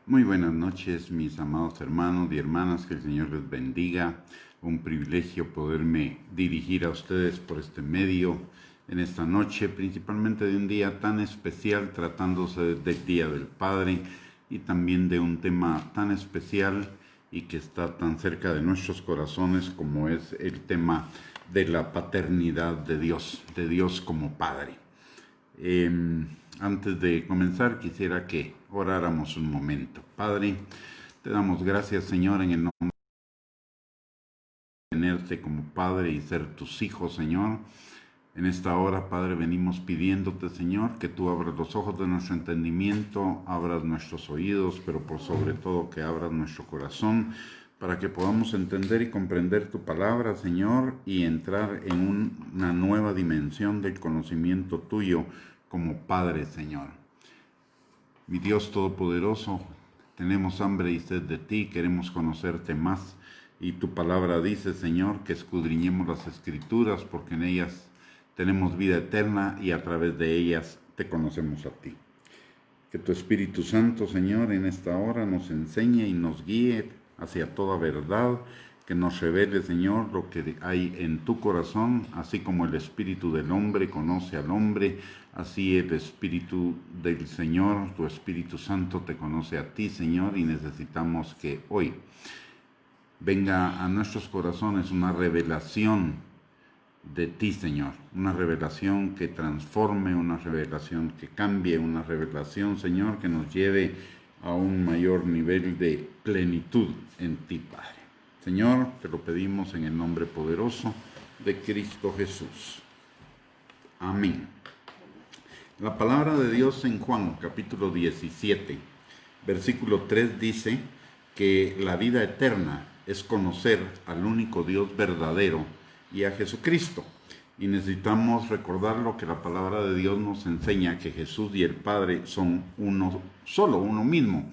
Muy buenas noches, mis amados hermanos y hermanas, que el Señor les bendiga. Un privilegio poderme dirigir a ustedes por este medio en esta noche, principalmente de un día tan especial, tratándose del Día del Padre y también de un tema tan especial y que está tan cerca de nuestros corazones como es el tema de la paternidad de Dios como Padre. Antes de comenzar, quisiera que oráramos un momento. Padre, te damos gracias, Señor, en el nombre de tenerte como Padre y ser tus hijos, Señor. En esta hora, Padre, venimos pidiéndote, Señor, que tú abras los ojos de nuestro entendimiento, abras nuestros oídos, pero por sobre todo que abras nuestro corazón, para que podamos entender y comprender tu palabra, Señor, y entrar en una nueva dimensión del conocimiento tuyo como Padre, Señor. Mi Dios Todopoderoso, tenemos hambre y sed de ti, queremos conocerte más, y tu palabra dice, Señor, que escudriñemos las Escrituras, porque en ellas tenemos vida eterna y a través de ellas te conocemos a ti. Que tu Espíritu Santo, Señor, en esta hora nos enseñe y nos guíe hacia toda verdad, que nos revele, Señor, lo que hay en tu corazón, así como el Espíritu del hombre conoce al hombre, así el Espíritu del Señor, tu Espíritu Santo, te conoce a ti, Señor, y necesitamos que hoy venga a nuestros corazones una revelación de ti, Señor, una revelación que transforme, una revelación que cambie, una revelación, Señor, que nos lleve a un mayor nivel de plenitud en ti, Padre. Señor, te lo pedimos en el nombre poderoso de Cristo Jesús. Amén. La palabra de Dios en Juan, capítulo 17, versículo 3 dice que la vida eterna es conocer al único Dios verdadero y a Jesucristo. Y necesitamos recordar lo que la palabra de Dios nos enseña, que Jesús y el Padre son uno solo, uno mismo.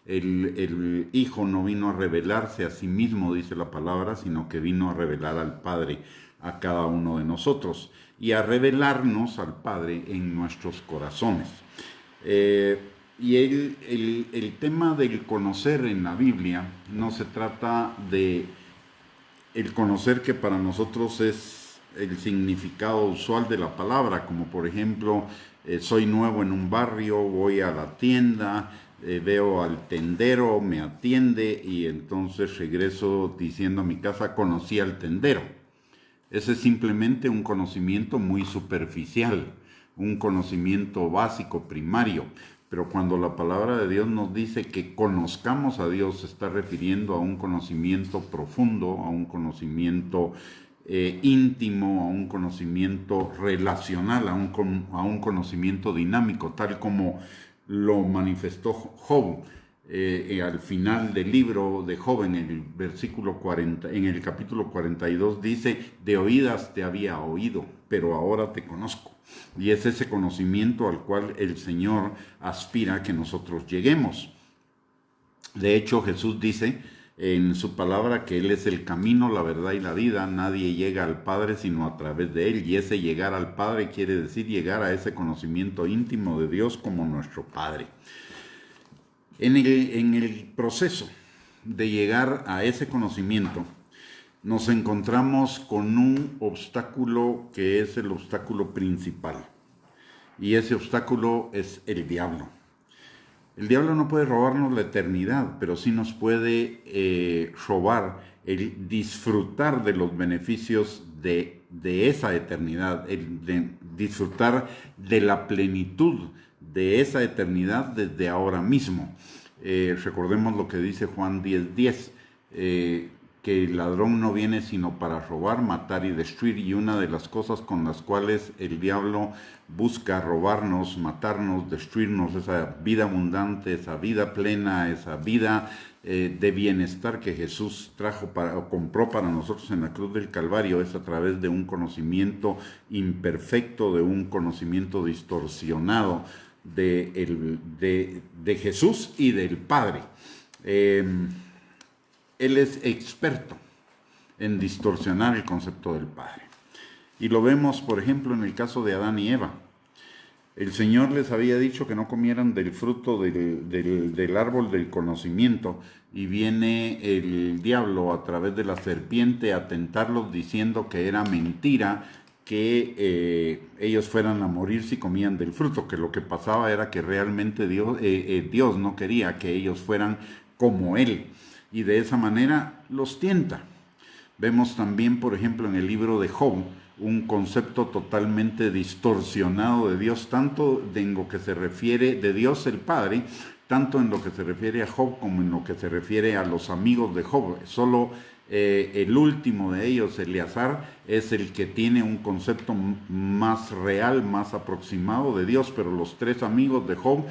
El Hijo no vino a revelarse a sí mismo, dice la palabra, sino que vino a revelar al Padre a cada uno de nosotros y a revelarnos al Padre en nuestros corazones. Y el tema del conocer en la Biblia no se trata de el conocer que para nosotros es el significado usual de la palabra, como por ejemplo, soy nuevo en un barrio, voy a la tienda, veo al tendero, me atiende y entonces regreso diciendo a mi casa, conocí al tendero. Ese es simplemente un conocimiento muy superficial, un conocimiento básico, primario. Pero cuando la palabra de Dios nos dice que conozcamos a Dios, se está refiriendo a un conocimiento profundo, a un conocimiento íntimo, a un conocimiento relacional, a un conocimiento dinámico, tal como lo manifestó Job. Al final del libro de Job, en el versículo 40, en el capítulo 42, dice, de oídas te había oído, pero ahora te conozco. Y es ese conocimiento al cual el Señor aspira que nosotros lleguemos. De hecho, Jesús dice en su palabra que Él es el camino, la verdad y la vida. Nadie llega al Padre sino a través de Él. Y ese llegar al Padre quiere decir llegar a ese conocimiento íntimo de Dios como nuestro Padre. En el proceso de llegar a ese conocimiento, nos encontramos con un obstáculo que es el obstáculo principal. Y ese obstáculo es el diablo. El diablo no puede robarnos la eternidad, pero sí nos puede robar el disfrutar de los beneficios de esa eternidad, el de disfrutar de la plenitud de esa eternidad desde ahora mismo. Recordemos lo que dice Juan 10:10, que el ladrón no viene sino para robar, matar y destruir, y una de las cosas con las cuales el diablo busca robarnos, matarnos, destruirnos, esa vida abundante, esa vida plena, esa vida de bienestar que Jesús trajo o compró para nosotros en la cruz del Calvario, es a través de un conocimiento imperfecto, de un conocimiento distorsionado de Jesús y del Padre. Él es experto en distorsionar el concepto del Padre. Y lo vemos, por ejemplo, en el caso de Adán y Eva. El Señor les había dicho que no comieran del fruto del árbol del conocimiento, y viene el diablo a través de la serpiente a tentarlos diciendo que era mentira que ellos fueran a morir si comían del fruto, que lo que pasaba era que realmente Dios no quería que ellos fueran como Él, y de esa manera los tienta. Vemos también, por ejemplo, en el libro de Job, un concepto totalmente distorsionado de Dios, tanto en lo que se refiere de Dios el Padre, tanto en lo que se refiere a Job como en lo que se refiere a los amigos de Job. Solo el último de ellos, Eleazar, es el que tiene un concepto más real, más aproximado de Dios, pero los tres amigos de Job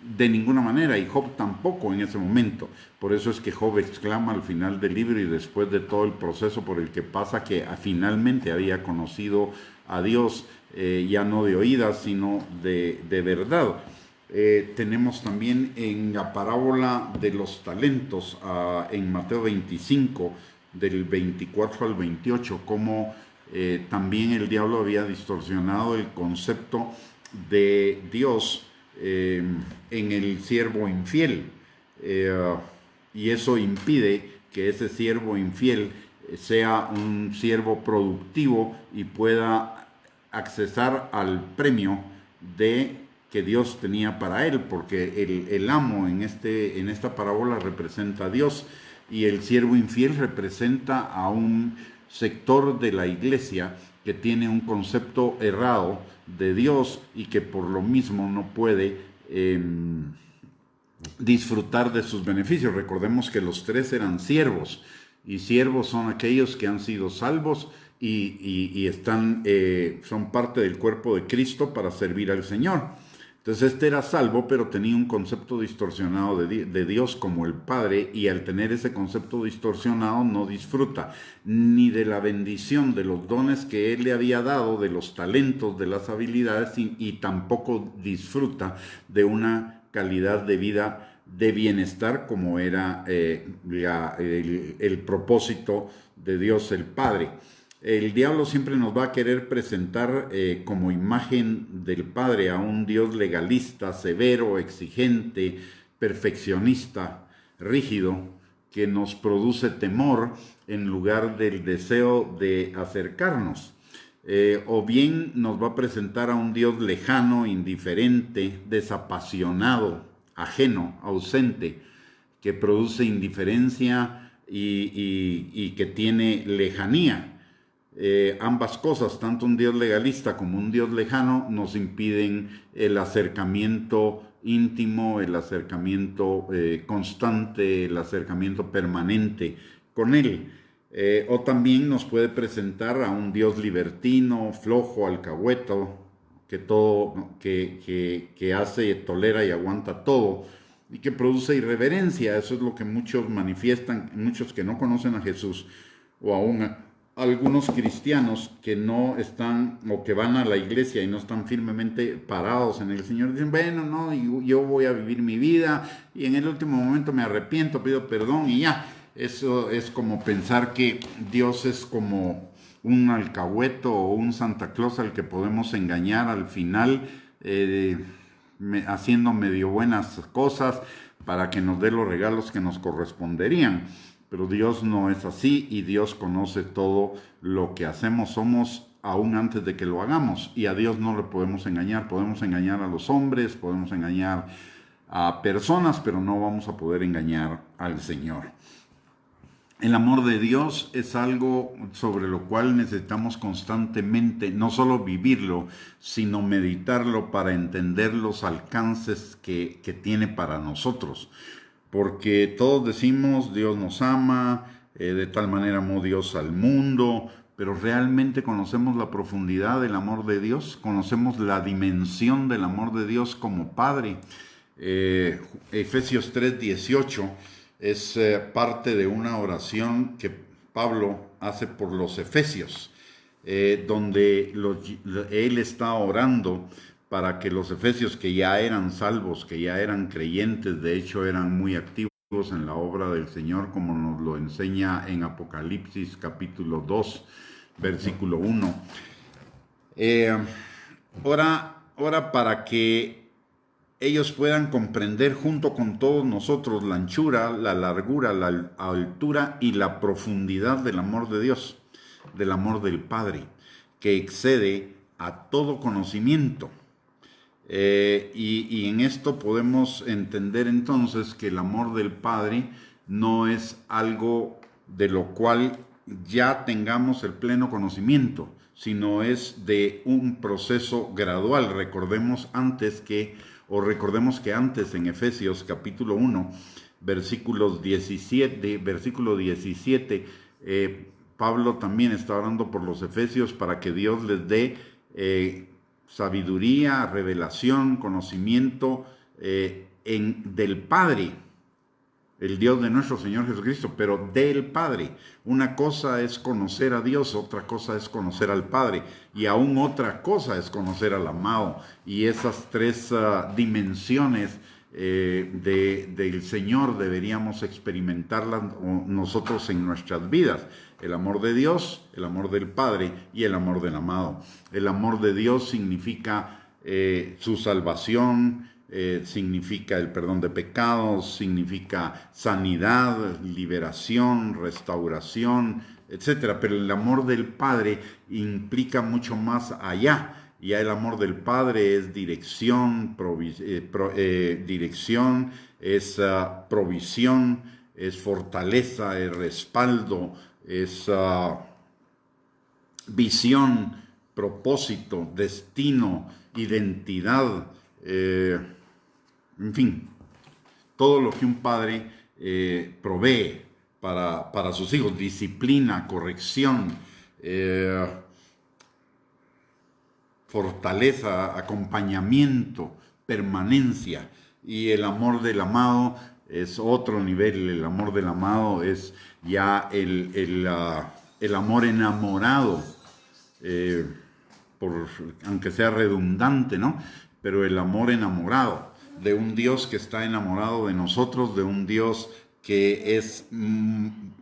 de ninguna manera, y Job tampoco en ese momento. Por eso es que Job exclama al final del libro y después de todo el proceso por el que pasa, que finalmente había conocido a Dios, ya no de oídas, sino de verdad. Tenemos también en la parábola de los talentos, en Mateo 25, del 24 al 28, como también el diablo había distorsionado el concepto de Dios en el siervo infiel, y eso impide que ese siervo infiel sea un siervo productivo y pueda accesar al premio de que Dios tenía para él, porque el amo en esta parábola representa a Dios, y el siervo infiel representa a un sector de la iglesia que tiene un concepto errado de Dios y que por lo mismo no puede disfrutar de sus beneficios. Recordemos que los tres eran siervos, y siervos son aquellos que han sido salvos y son parte del cuerpo de Cristo para servir al Señor. Entonces este era salvo, pero tenía un concepto distorsionado de Dios como el Padre, y al tener ese concepto distorsionado no disfruta ni de la bendición de los dones que Él le había dado, de los talentos, de las habilidades, y tampoco disfruta de una calidad de vida de bienestar como era el propósito de Dios el Padre. El diablo siempre nos va a querer presentar como imagen del Padre a un Dios legalista, severo, exigente, perfeccionista, rígido, que nos produce temor en lugar del deseo de acercarnos. O bien nos va a presentar a un Dios lejano, indiferente, desapasionado, ajeno, ausente, que produce indiferencia y que tiene lejanía. Ambas cosas, tanto un Dios legalista como un Dios lejano, nos impiden el acercamiento íntimo, el acercamiento constante, el acercamiento permanente con Él. O también nos puede presentar a un Dios libertino, flojo, alcahueto, que hace, tolera y aguanta todo, y que produce irreverencia. Eso es lo que muchos manifiestan, muchos que no conocen a Jesús, o aún algunos cristianos que no están, o que van a la iglesia y no están firmemente parados en el Señor. Dicen, bueno, no, yo voy a vivir mi vida y en el último momento me arrepiento, pido perdón y ya. Eso es como pensar que Dios es como un alcahueto o un Santa Claus al que podemos engañar al final, haciendo medio buenas cosas para que nos dé los regalos que nos corresponderían. Pero Dios no es así, y Dios conoce todo lo que hacemos, somos aún antes de que lo hagamos, y a Dios no le podemos engañar. Podemos engañar a los hombres, podemos engañar a personas, pero no vamos a poder engañar al Señor. El amor de Dios es algo sobre lo cual necesitamos constantemente no solo vivirlo, sino meditarlo para entender los alcances que tiene para nosotros. Porque todos decimos Dios nos ama, de tal manera amó Dios al mundo, pero ¿realmente conocemos la profundidad del amor de Dios? ¿Conocemos la dimensión del amor de Dios como Padre? Efesios 3:18 es parte de una oración que Pablo hace por los efesios, donde él está orando para que los efesios, que ya eran salvos, que ya eran creyentes, de hecho eran muy activos en la obra del Señor, como nos lo enseña en Apocalipsis capítulo 2, versículo 1. ora para que ellos puedan comprender junto con todos nosotros la anchura, la largura, la altura y la profundidad del amor de Dios, del amor del Padre, que excede a todo conocimiento. Y en esto podemos entender entonces que el amor del Padre no es algo de lo cual ya tengamos el pleno conocimiento, sino es de un proceso gradual. Recordemos que antes en Efesios capítulo 1, versículo 17, Pablo también está orando por los efesios para que Dios les dé sabiduría, revelación, conocimiento del Padre, el Dios de nuestro Señor Jesucristo, pero del Padre. Una cosa es conocer a Dios, otra cosa es conocer al Padre, y aún otra cosa es conocer al amado. Y esas tres dimensiones del Señor deberíamos experimentarlas nosotros en nuestras vidas. El amor de Dios, el amor del Padre y el amor del amado. El amor de Dios significa su salvación, significa el perdón de pecados, significa sanidad, liberación, restauración, etcétera. Pero el amor del Padre implica mucho más allá. Ya el amor del Padre es dirección, dirección, es provisión, es fortaleza, es respaldo, es visión, propósito, destino, identidad, en fin, todo lo que un padre provee para sus hijos, disciplina, corrección, fortaleza, acompañamiento, permanencia. Y el amor del amado es otro nivel. El amor del amado es ya el amor enamorado, aunque sea redundante, ¿no? Pero el amor enamorado de un Dios que está enamorado de nosotros, de un Dios que es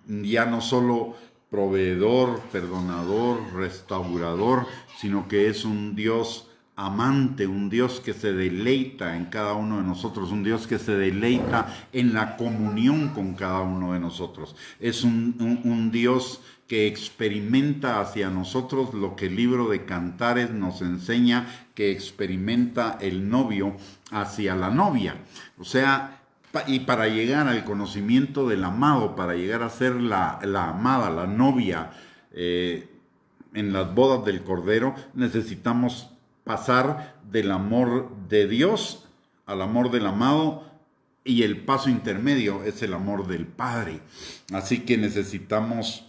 ya no solo proveedor, perdonador, restaurador, sino que es un Dios amante, un Dios que se deleita en cada uno de nosotros, un Dios que se deleita en la comunión con cada uno de nosotros. Es un Dios que experimenta hacia nosotros lo que el libro de Cantares nos enseña que experimenta el novio hacia la novia. O sea, y para llegar al conocimiento del amado, para llegar a ser la amada, la novia, en las bodas del Cordero, necesitamos pasar del amor de Dios al amor del amado, y el paso intermedio es el amor del Padre. Así que necesitamos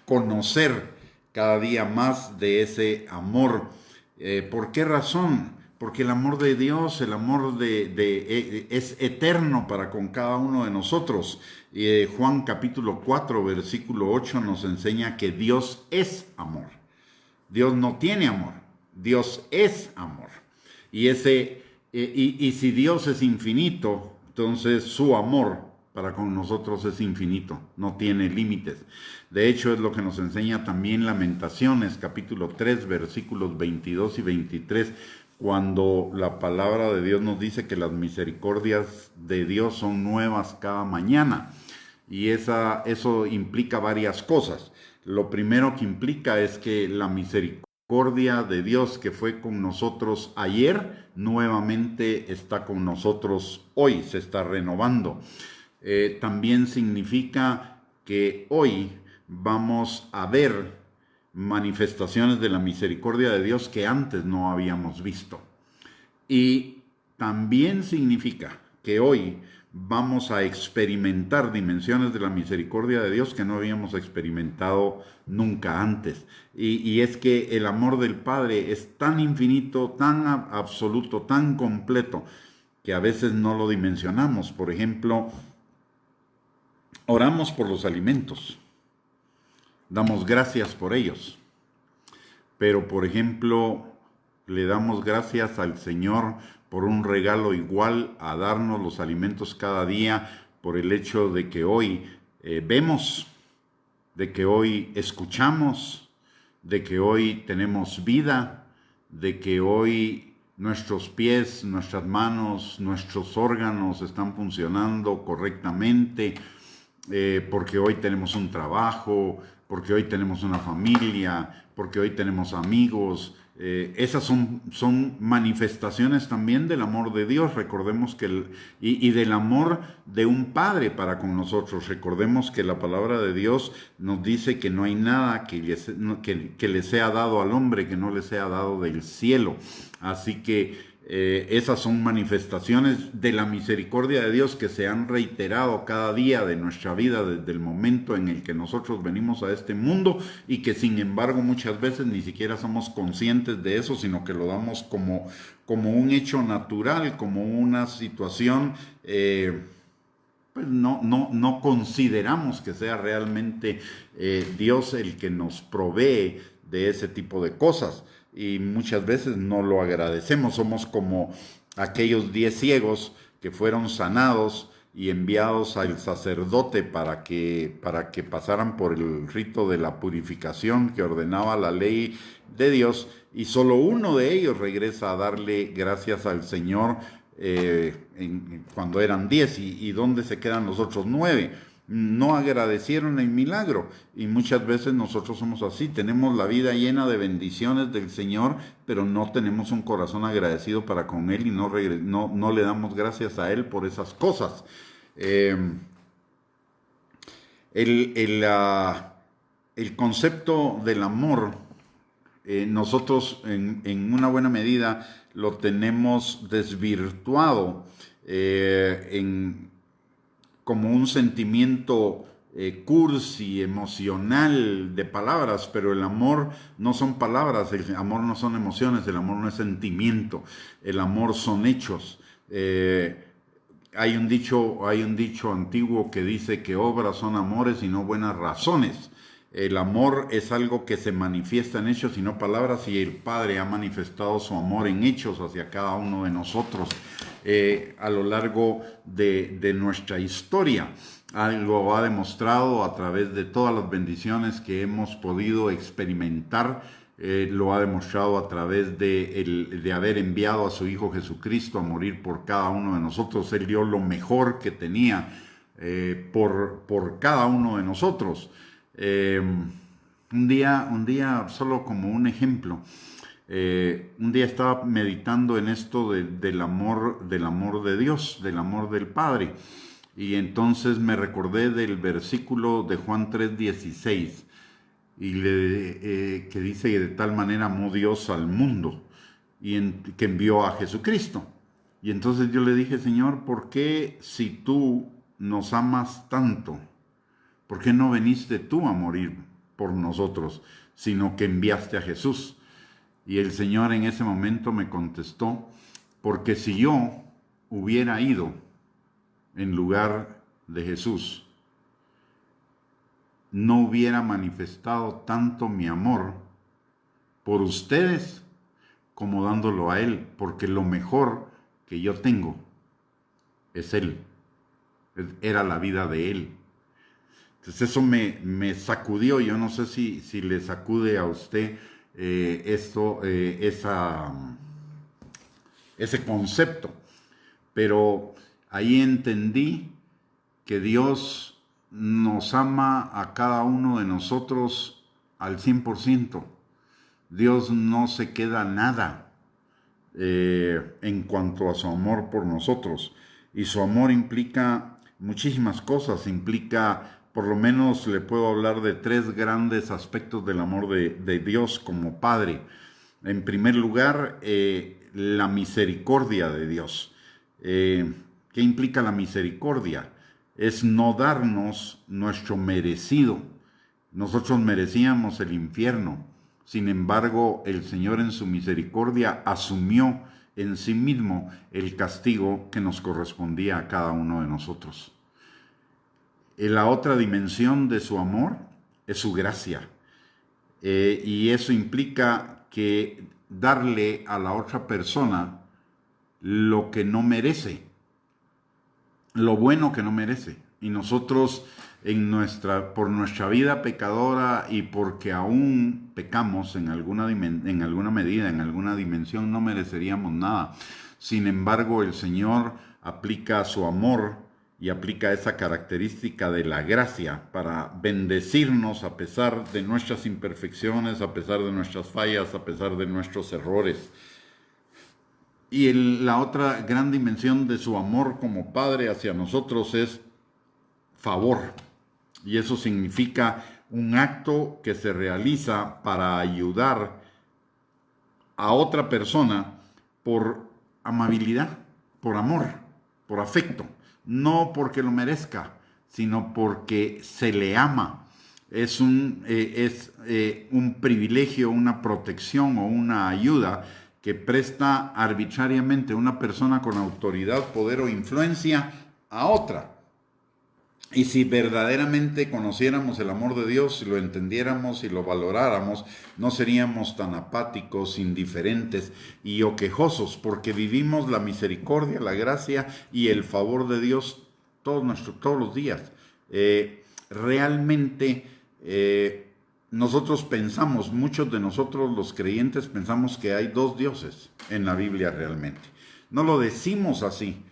conocer cada día más de ese amor. ¿Por qué razón? Porque el amor de Dios, el amor es eterno para con cada uno de nosotros. Juan capítulo 4, versículo 8 nos enseña que Dios es amor. Dios no tiene amor, Dios es amor. Y si Dios es infinito, entonces su amor para con nosotros es infinito, no tiene límites. De hecho, es lo que nos enseña también Lamentaciones, capítulo 3, versículos 22 y 23, cuando la palabra de Dios nos dice que las misericordias de Dios son nuevas cada mañana. Y eso implica varias cosas. Lo primero que implica es que la misericordia de Dios que fue con nosotros ayer, nuevamente está con nosotros hoy, se está renovando. También significa que hoy vamos a ver manifestaciones de la misericordia de Dios que antes no habíamos visto. Y también significa que hoy vamos a experimentar dimensiones de la misericordia de Dios que no habíamos experimentado nunca antes. Y es que el amor del Padre es tan infinito, tan absoluto, tan completo, que a veces no lo dimensionamos. Por ejemplo, oramos por los alimentos, damos gracias por ellos, pero por ejemplo, le damos gracias al Señor por un regalo igual a darnos los alimentos cada día, por el hecho de que hoy vemos, de que hoy escuchamos, de que hoy tenemos vida, de que hoy nuestros pies, nuestras manos, nuestros órganos están funcionando correctamente, porque hoy tenemos un trabajo, porque hoy tenemos una familia, porque hoy tenemos amigos. Esas son manifestaciones también del amor de Dios. Recordemos que y del amor de un padre para con nosotros. Recordemos que la palabra de Dios nos dice que no hay nada que le sea dado al hombre que no le sea dado del cielo. Así que esas son manifestaciones de la misericordia de Dios que se han reiterado cada día de nuestra vida desde el momento en el que nosotros venimos a este mundo, y que sin embargo muchas veces ni siquiera somos conscientes de eso, sino que lo damos como un hecho natural, como una situación, pues no consideramos que sea realmente Dios el que nos provee de ese tipo de cosas. Y muchas veces no lo agradecemos. Somos como aquellos 10 ciegos que fueron sanados y enviados al sacerdote para que pasaran por el rito de la purificación que ordenaba la ley de Dios, y solo uno de ellos regresa a darle gracias al Señor cuando eran 10. ¿Y dónde se quedan los otros 9? No agradecieron el milagro, y muchas veces nosotros somos así. Tenemos la vida llena de bendiciones del Señor, pero no tenemos un corazón agradecido para con Él, y no le damos gracias a Él por esas cosas. El concepto del amor, nosotros en una buena medida lo tenemos desvirtuado como un sentimiento cursi, emocional, de palabras. Pero el amor no son palabras, el amor no son emociones, el amor no es sentimiento, el amor son hechos. Hay un dicho antiguo que dice que obras son amores y no buenas razones. El amor es algo que se manifiesta en hechos y no palabras, y el Padre ha manifestado su amor en hechos hacia cada uno de nosotros a lo largo de nuestra historia. Lo ha demostrado a través de todas las bendiciones que hemos podido experimentar. Lo ha demostrado a través de haber enviado a su Hijo Jesucristo a morir por cada uno de nosotros. Él dio lo mejor que tenía por cada uno de nosotros. Un día, solo como un ejemplo, un día estaba meditando en esto del amor de Dios, del amor del Padre, y entonces me recordé del versículo de Juan 3:16, que dice que de tal manera amó Dios al mundo que envió a Jesucristo. Y entonces yo le dije: Señor, ¿por qué, si tú nos amas tanto, por qué no viniste tú a morir por nosotros, sino que enviaste a Jesús? Y el Señor en ese momento me contestó: porque si yo hubiera ido en lugar de Jesús, no hubiera manifestado tanto mi amor por ustedes como dándolo a Él, porque lo mejor que yo tengo es Él, era la vida de Él. Entonces eso me sacudió. Yo no sé si le sacude a usted ese concepto, pero ahí entendí que Dios nos ama a cada uno de nosotros al 100%. Dios no se queda nada en cuanto a su amor por nosotros, y su amor implica muchísimas cosas. Implica, por lo menos le puedo hablar de 3 grandes aspectos del amor de Dios como Padre. En primer lugar, la misericordia de Dios. ¿Qué implica la misericordia? Es no darnos nuestro merecido. Nosotros merecíamos el infierno. Sin embargo, el Señor en su misericordia asumió en sí mismo el castigo que nos correspondía a cada uno de nosotros. La otra dimensión de su amor es su gracia. Y eso implica que darle a la otra persona lo que no merece, lo bueno que no merece. Y nosotros por nuestra vida pecadora y porque aún pecamos en alguna medida, en alguna dimensión, no mereceríamos nada. Sin embargo, el Señor aplica su amor y aplica esa característica de la gracia para bendecirnos a pesar de nuestras imperfecciones, a pesar de nuestras fallas, a pesar de nuestros errores. Y la otra gran dimensión de su amor como Padre hacia nosotros es favor. Y eso significa un acto que se realiza para ayudar a otra persona por amabilidad, por amor, por afecto. No porque lo merezca, sino porque se le ama. Es un privilegio, una protección o una ayuda que presta arbitrariamente una persona con autoridad, poder o influencia a otra. Y si verdaderamente conociéramos el amor de Dios, si lo entendiéramos y lo valoráramos, no seríamos tan apáticos, indiferentes y o quejosos, porque vivimos la misericordia, la gracia y el favor de Dios todos los días. Realmente nosotros pensamos, muchos de nosotros los creyentes pensamos que hay dos dioses en la Biblia realmente. No lo decimos así,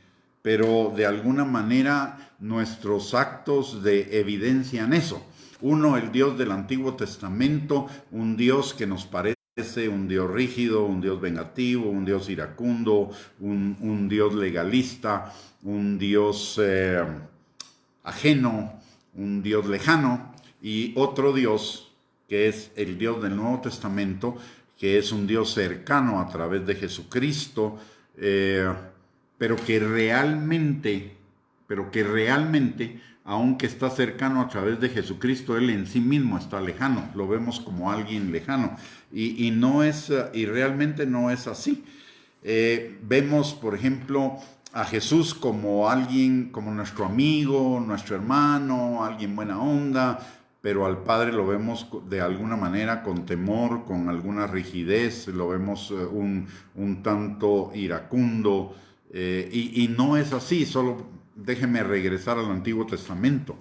pero de alguna manera nuestros actos evidencian eso. Uno, el Dios del Antiguo Testamento, un Dios que nos parece un Dios rígido, un Dios vengativo, un Dios iracundo, un Dios legalista, un Dios ajeno, un Dios lejano, y otro Dios que es el Dios del Nuevo Testamento, que es un Dios cercano a través de Jesucristo, pero que realmente, aunque está cercano a través de Jesucristo, Él en sí mismo está lejano, lo vemos como alguien lejano, y realmente no es así. Vemos, por ejemplo, a Jesús como alguien, como nuestro amigo, nuestro hermano, alguien buena onda, pero al Padre lo vemos de alguna manera con temor, con alguna rigidez, lo vemos un tanto iracundo, y no es así. Solo déjeme regresar al Antiguo Testamento.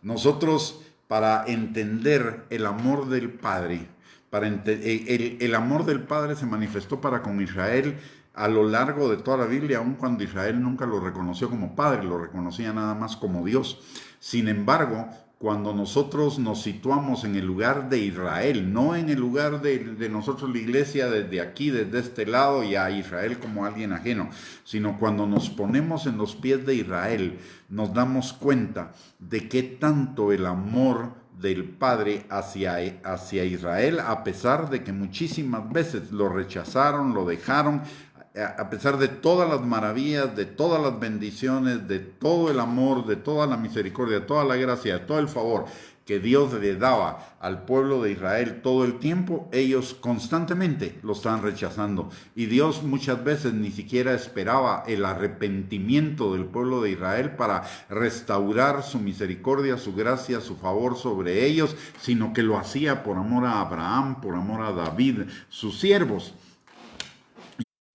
Nosotros, para entender el amor del Padre, el amor del Padre se manifestó para con Israel a lo largo de toda la Biblia, aun cuando Israel nunca lo reconoció como Padre, lo reconocía nada más como Dios. Sin embargo, cuando nosotros nos situamos en el lugar de Israel, no en el lugar de nosotros la iglesia desde aquí, desde este lado, y a Israel como alguien ajeno, sino cuando nos ponemos en los pies de Israel, nos damos cuenta de qué tanto el amor del Padre hacia Israel, a pesar de que muchísimas veces lo rechazaron, lo dejaron, a pesar de todas las maravillas, de todas las bendiciones, de todo el amor, de toda la misericordia, de toda la gracia, de todo el favor que Dios le daba al pueblo de Israel todo el tiempo, ellos constantemente lo estaban rechazando. Y Dios muchas veces ni siquiera esperaba el arrepentimiento del pueblo de Israel para restaurar su misericordia, su gracia, su favor sobre ellos, sino que lo hacía por amor a Abraham, por amor a David, sus siervos.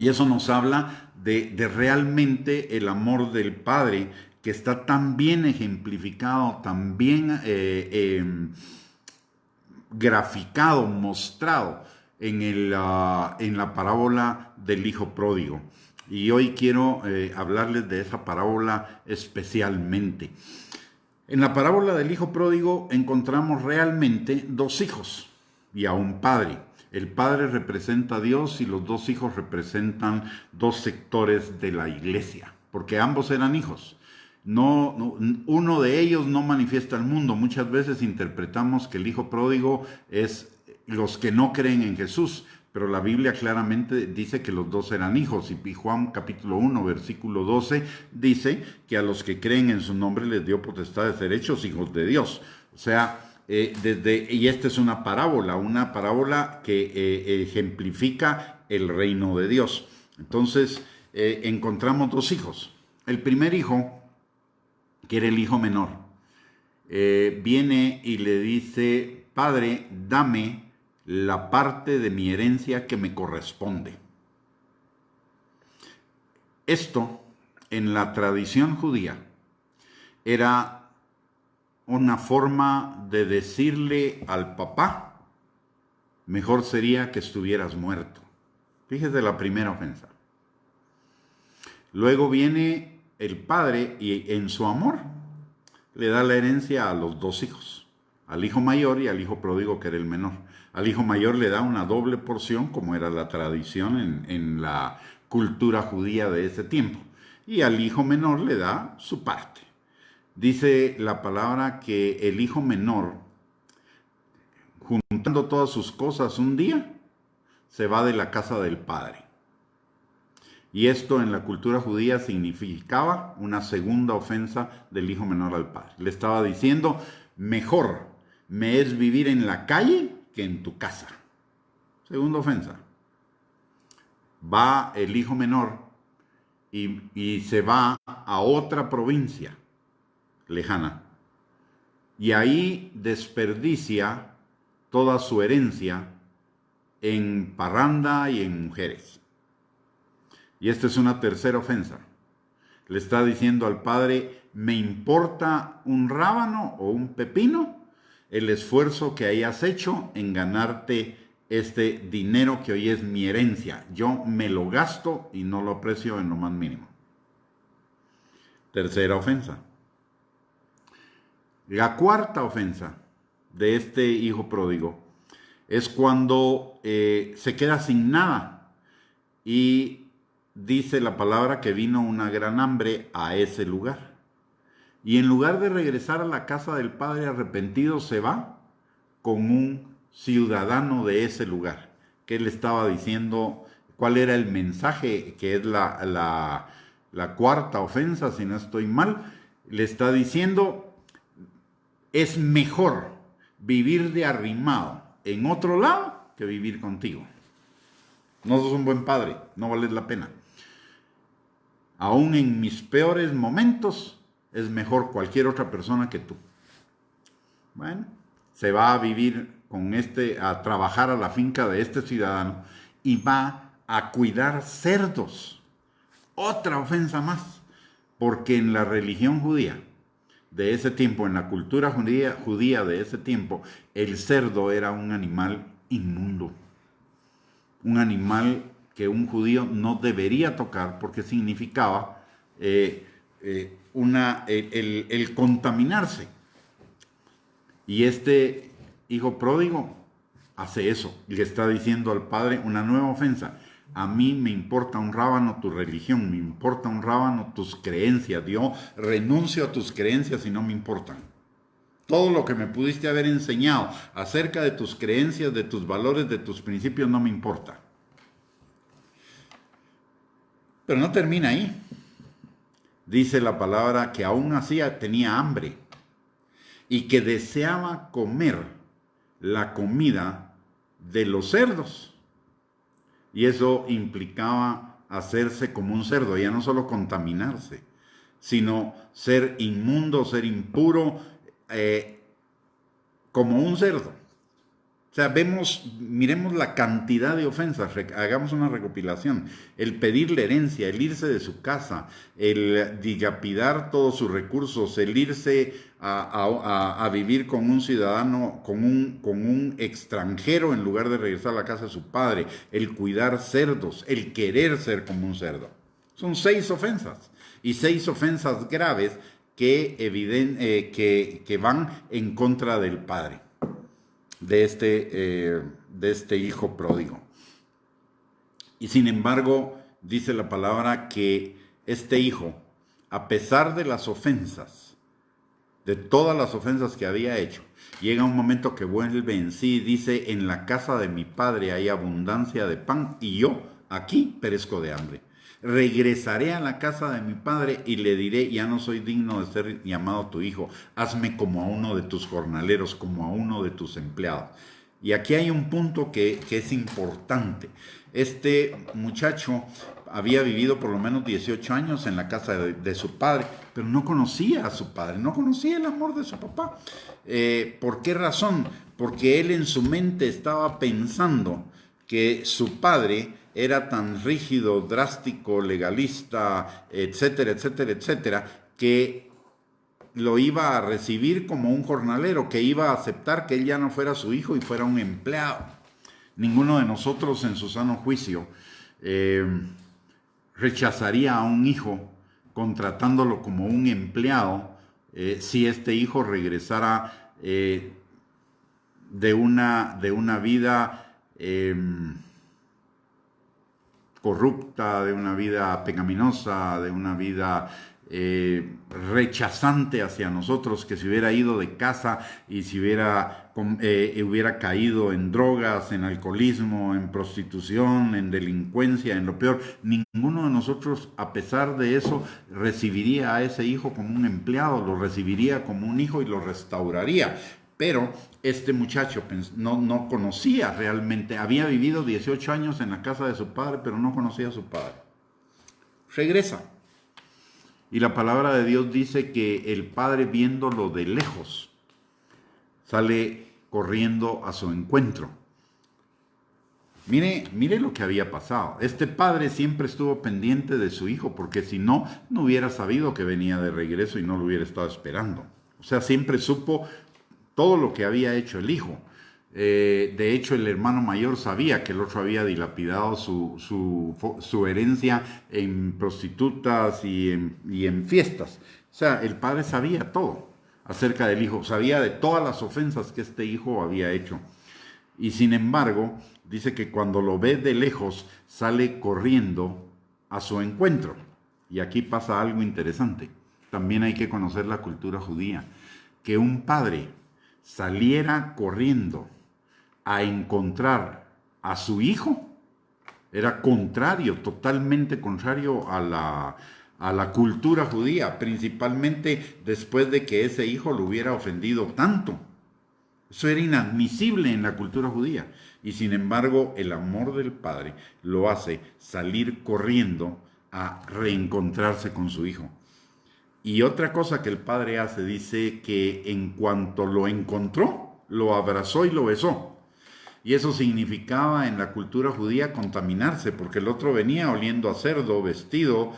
Y eso nos habla de realmente el amor del Padre, que está tan bien ejemplificado, tan bien graficado, mostrado en la parábola del Hijo Pródigo. Y hoy quiero hablarles de esa parábola especialmente. En la parábola del Hijo Pródigo encontramos realmente dos hijos y a un padre. El padre representa a Dios y los dos hijos representan dos sectores de la iglesia, porque ambos eran hijos. Uno de ellos no manifiesta al mundo. Muchas veces interpretamos que el hijo pródigo es los que no creen en Jesús, pero la Biblia claramente dice que los dos eran hijos, y Juan capítulo 1 versículo 12 dice que a los que creen en su nombre les dio potestad de ser hechos hijos de Dios. O sea, y esta es una parábola que ejemplifica el reino de Dios. Entonces encontramos dos hijos. El primer hijo, que era el hijo menor, viene y le dice: Padre, dame la parte de mi herencia que me corresponde. Esto, en la tradición judía, era una forma de decirle al papá, mejor sería que estuvieras muerto. Fíjese la primera ofensa. Luego viene el padre y en su amor le da la herencia a los dos hijos, al hijo mayor y al hijo pródigo, que era el menor. Al hijo mayor le da una doble porción, como era la tradición en la cultura judía de ese tiempo, y al hijo menor le da su parte. Dice la palabra que el hijo menor, juntando todas sus cosas un día, se va de la casa del padre. Y esto en la cultura judía significaba una segunda ofensa del hijo menor al padre. Le estaba diciendo, mejor me es vivir en la calle que en tu casa. Segunda ofensa. Va el hijo menor y se va a otra provincia lejana. Y ahí desperdicia toda su herencia en parranda y en mujeres. Y esta es una tercera ofensa. Le está diciendo al padre, me importa un rábano o un pepino el esfuerzo que hayas hecho en ganarte este dinero que hoy es mi herencia. Yo me lo gasto y no lo aprecio en lo más mínimo. Tercera ofensa. La cuarta ofensa de este hijo pródigo es cuando se queda sin nada y dice la palabra que vino una gran hambre a ese lugar. Y en lugar de regresar a la casa del padre arrepentido, se va con un ciudadano de ese lugar. Que le estaba diciendo cuál era el mensaje, que es la cuarta ofensa, si no estoy mal. Le está diciendo, es mejor vivir de arrimado en otro lado que vivir contigo. No sos un buen padre, no vales la pena. Aún en mis peores momentos, es mejor cualquier otra persona que tú. Bueno, se va a vivir a trabajar a la finca de este ciudadano y va a cuidar cerdos. Otra ofensa más, porque en la religión judía de ese tiempo, en la cultura judía de ese tiempo, el cerdo era un animal inmundo. Un animal que un judío no debería tocar porque significaba el contaminarse. Y este hijo pródigo hace eso. Le está diciendo al padre una nueva ofensa. A mí me importa un rábano tu religión, me importa un rábano tus creencias. Yo renuncio a tus creencias y no me importan. Todo lo que me pudiste haber enseñado acerca de tus creencias, de tus valores, de tus principios, no me importa. Pero no termina ahí. Dice la palabra que aún así tenía hambre y que deseaba comer la comida de los cerdos. Y eso implicaba hacerse como un cerdo, ya no solo contaminarse, sino ser inmundo, ser impuro, como un cerdo. O sea, miremos la cantidad de ofensas, hagamos una recopilación. El pedirle herencia, el irse de su casa, el dilapidar todos sus recursos, el irse a vivir con un ciudadano, con un extranjero en lugar de regresar a la casa de su padre, el cuidar cerdos, el querer ser como un cerdo. Son 6 ofensas, y 6 ofensas graves que van en contra del padre. De este hijo pródigo. Y sin embargo, dice la palabra que este hijo, a pesar de las ofensas, de todas las ofensas que había hecho, llega un momento que vuelve en sí y dice, en la casa de mi padre hay abundancia de pan y yo aquí perezco de hambre. Regresaré a la casa de mi padre y le diré, ya no soy digno de ser llamado tu hijo, hazme como a uno de tus jornaleros, como a uno de tus empleados. Y aquí hay un punto que es importante. Este muchacho había vivido por lo menos 18 años en la casa de su padre, pero no conocía a su padre, no conocía el amor de su papá. ¿Por qué razón? Porque él en su mente estaba pensando que su padre era tan rígido, drástico, legalista, etcétera, etcétera, etcétera, que lo iba a recibir como un jornalero, que iba a aceptar que él ya no fuera su hijo y fuera un empleado. Ninguno de nosotros en su sano juicio rechazaría a un hijo contratándolo como un empleado si este hijo regresara de una vida corrupta, de una vida pecaminosa, de una vida rechazante hacia nosotros, que se hubiera ido de casa y se hubiera caído en drogas, en alcoholismo, en prostitución, en delincuencia, en lo peor. Ninguno de nosotros, a pesar de eso, recibiría a ese hijo como un empleado, lo recibiría como un hijo y lo restauraría. Pero este muchacho no conocía realmente, había vivido 18 años en la casa de su padre, pero no conocía a su padre. Regresa. Y la palabra de Dios dice que el padre, viéndolo de lejos, sale corriendo a su encuentro. Mire lo que había pasado. Este padre siempre estuvo pendiente de su hijo, porque si no, no hubiera sabido que venía de regreso y no lo hubiera estado esperando. O sea, siempre supo todo lo que había hecho el hijo. De hecho, el hermano mayor sabía que el otro había dilapidado su herencia en prostitutas y en fiestas. O sea, el padre sabía todo acerca del hijo, sabía de todas las ofensas que este hijo había hecho. Y sin embargo, dice que cuando lo ve de lejos, sale corriendo a su encuentro. Y aquí pasa algo interesante. También hay que conocer la cultura judía. Que un padre saliera corriendo a encontrar a su hijo era contrario, totalmente contrario a la cultura judía, principalmente después de que ese hijo lo hubiera ofendido tanto. Eso era inadmisible en la cultura judía. Y sin embargo, el amor del padre lo hace salir corriendo a reencontrarse con su hijo. Y otra cosa que el padre hace, dice que en cuanto lo encontró, lo abrazó y lo besó. Y eso significaba en la cultura judía contaminarse, porque el otro venía oliendo a cerdo, vestido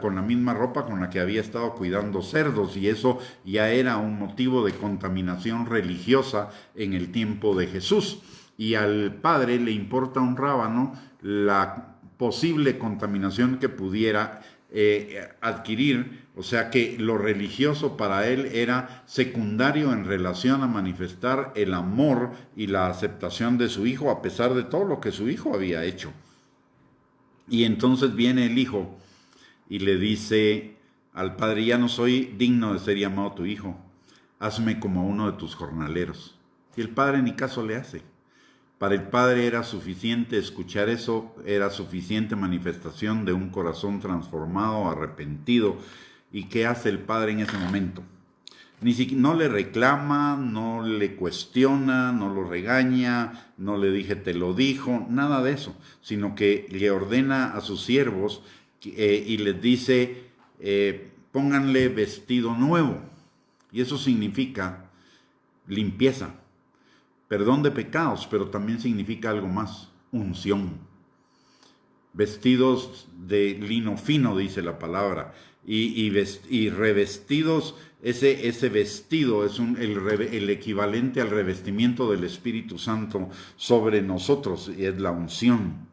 con la misma ropa con la que había estado cuidando cerdos, y eso ya era un motivo de contaminación religiosa en el tiempo de Jesús. Y al padre le importa un rábano la posible contaminación que pudiera adquirir, o sea que lo religioso para él era secundario en relación a manifestar el amor y la aceptación de su hijo a pesar de todo lo que su hijo había hecho. Y entonces viene el hijo y le dice al padre: ya no soy digno de ser llamado tu hijo, hazme como uno de tus jornaleros. Y el padre ni caso le hace. Para el padre era suficiente escuchar eso, era suficiente manifestación de un corazón transformado, arrepentido. ¿Y qué hace el padre en ese momento? No le reclama, no le cuestiona, no lo regaña, no le dije te lo dijo, nada de eso, sino que le ordena a sus siervos y les dice, pónganle vestido nuevo. Y eso significa limpieza. Perdón de pecados, pero también significa algo más, unción. Vestidos de lino fino, dice la palabra, y revestidos, ese vestido es el equivalente al revestimiento del Espíritu Santo sobre nosotros, y es la unción.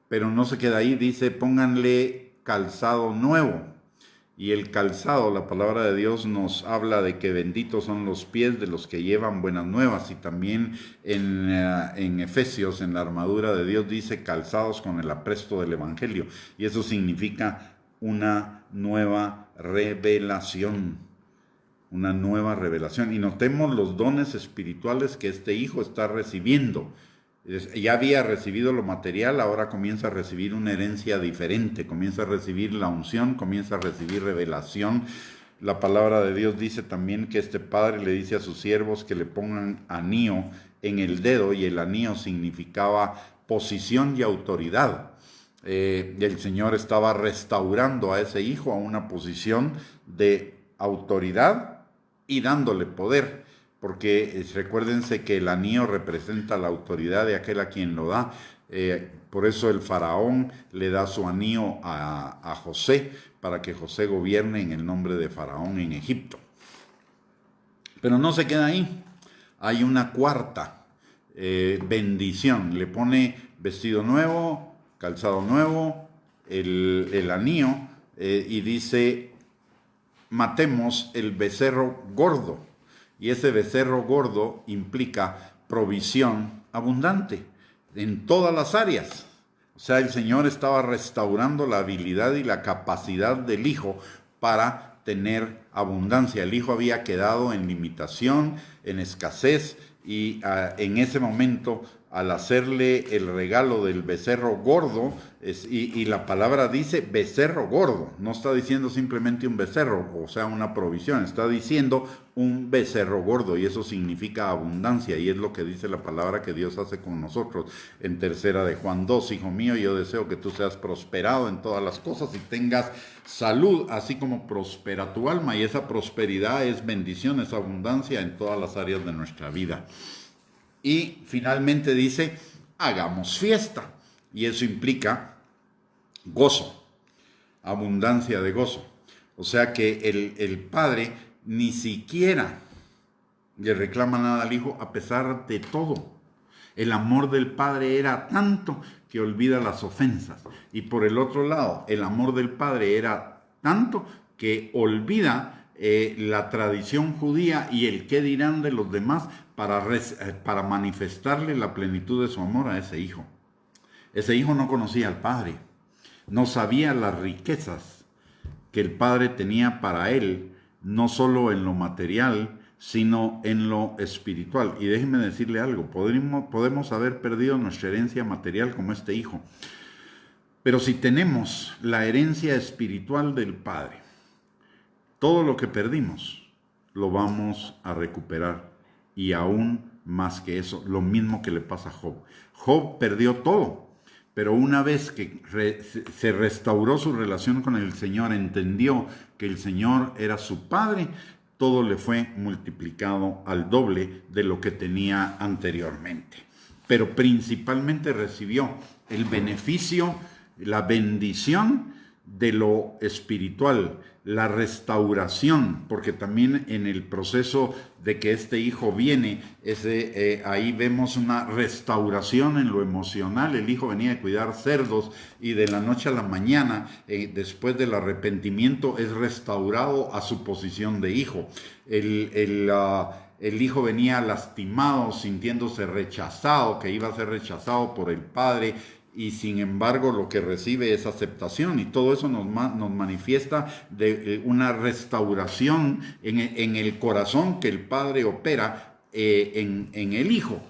Pero no se queda ahí, dice, pónganle calzado nuevo. Y el calzado, la palabra de Dios nos habla de que benditos son los pies de los que llevan buenas nuevas. Y también en Efesios, en la armadura de Dios, dice calzados con el apresto del Evangelio. Y eso significa una nueva revelación. Una nueva revelación. Y notemos los dones espirituales que este hijo está recibiendo. Ya había recibido lo material, ahora comienza a recibir una herencia diferente, comienza a recibir la unción, comienza a recibir revelación. La palabra de Dios dice también que este padre le dice a sus siervos que le pongan anillo en el dedo, y el anillo significaba posición y autoridad. El Señor estaba restaurando a ese hijo a una posición de autoridad y dándole poder. Porque recuérdense que el anillo representa la autoridad de aquel a quien lo da, Por eso el faraón le da su anillo a José, para que José gobierne en el nombre de faraón en Egipto. Pero no se queda ahí. Hay una cuarta bendición. Le pone vestido nuevo, calzado nuevo, el anillo, y dice: matemos el becerro gordo. Y ese becerro gordo implica provisión abundante en todas las áreas. O sea, el Señor estaba restaurando la habilidad y la capacidad del hijo para tener abundancia. El hijo había quedado en limitación, en escasez, y en ese momento, al hacerle el regalo del becerro gordo, y la palabra dice becerro gordo, no está diciendo simplemente un becerro, o sea, una provisión, está diciendo un becerro gordo, y eso significa abundancia, y es lo que dice la palabra que Dios hace con nosotros en 3 de Juan 2. Hijo mío, yo deseo que tú seas prosperado en todas las cosas y tengas salud, así como prospera tu alma, y esa prosperidad es bendición, es abundancia en todas las áreas de nuestra vida. Y finalmente dice: hagamos fiesta, y eso implica gozo, abundancia de gozo. O sea que el padre ni siquiera le reclama nada al hijo a pesar de todo. El amor del padre era tanto que olvida las ofensas. Y por el otro lado, el amor del padre era tanto que olvida la tradición judía y el qué dirán de los demás para manifestarle la plenitud de su amor a ese hijo. Ese hijo no conocía al padre, no sabía las riquezas que el padre tenía para él, no solo en lo material, sino en lo espiritual. Y déjenme decirle algo: podemos haber perdido nuestra herencia material como este hijo, pero si tenemos la herencia espiritual del Padre, todo lo que perdimos lo vamos a recuperar, y aún más que eso, lo mismo que le pasa a Job. Job perdió todo, pero una vez que se restauró su relación con el Señor, entendió que el Señor era su Padre, todo le fue multiplicado al doble de lo que tenía anteriormente. Pero principalmente recibió el beneficio, la bendición de lo espiritual, la restauración, porque también en el proceso de que este hijo viene, ahí vemos una restauración en lo emocional. El hijo venía de cuidar cerdos y de la noche a la mañana, después del arrepentimiento, es restaurado a su posición de hijo. El hijo venía lastimado, sintiéndose rechazado, que iba a ser rechazado por el padre, y sin embargo lo que recibe es aceptación, y todo eso nos manifiesta de una restauración en el corazón que el Padre opera en el Hijo.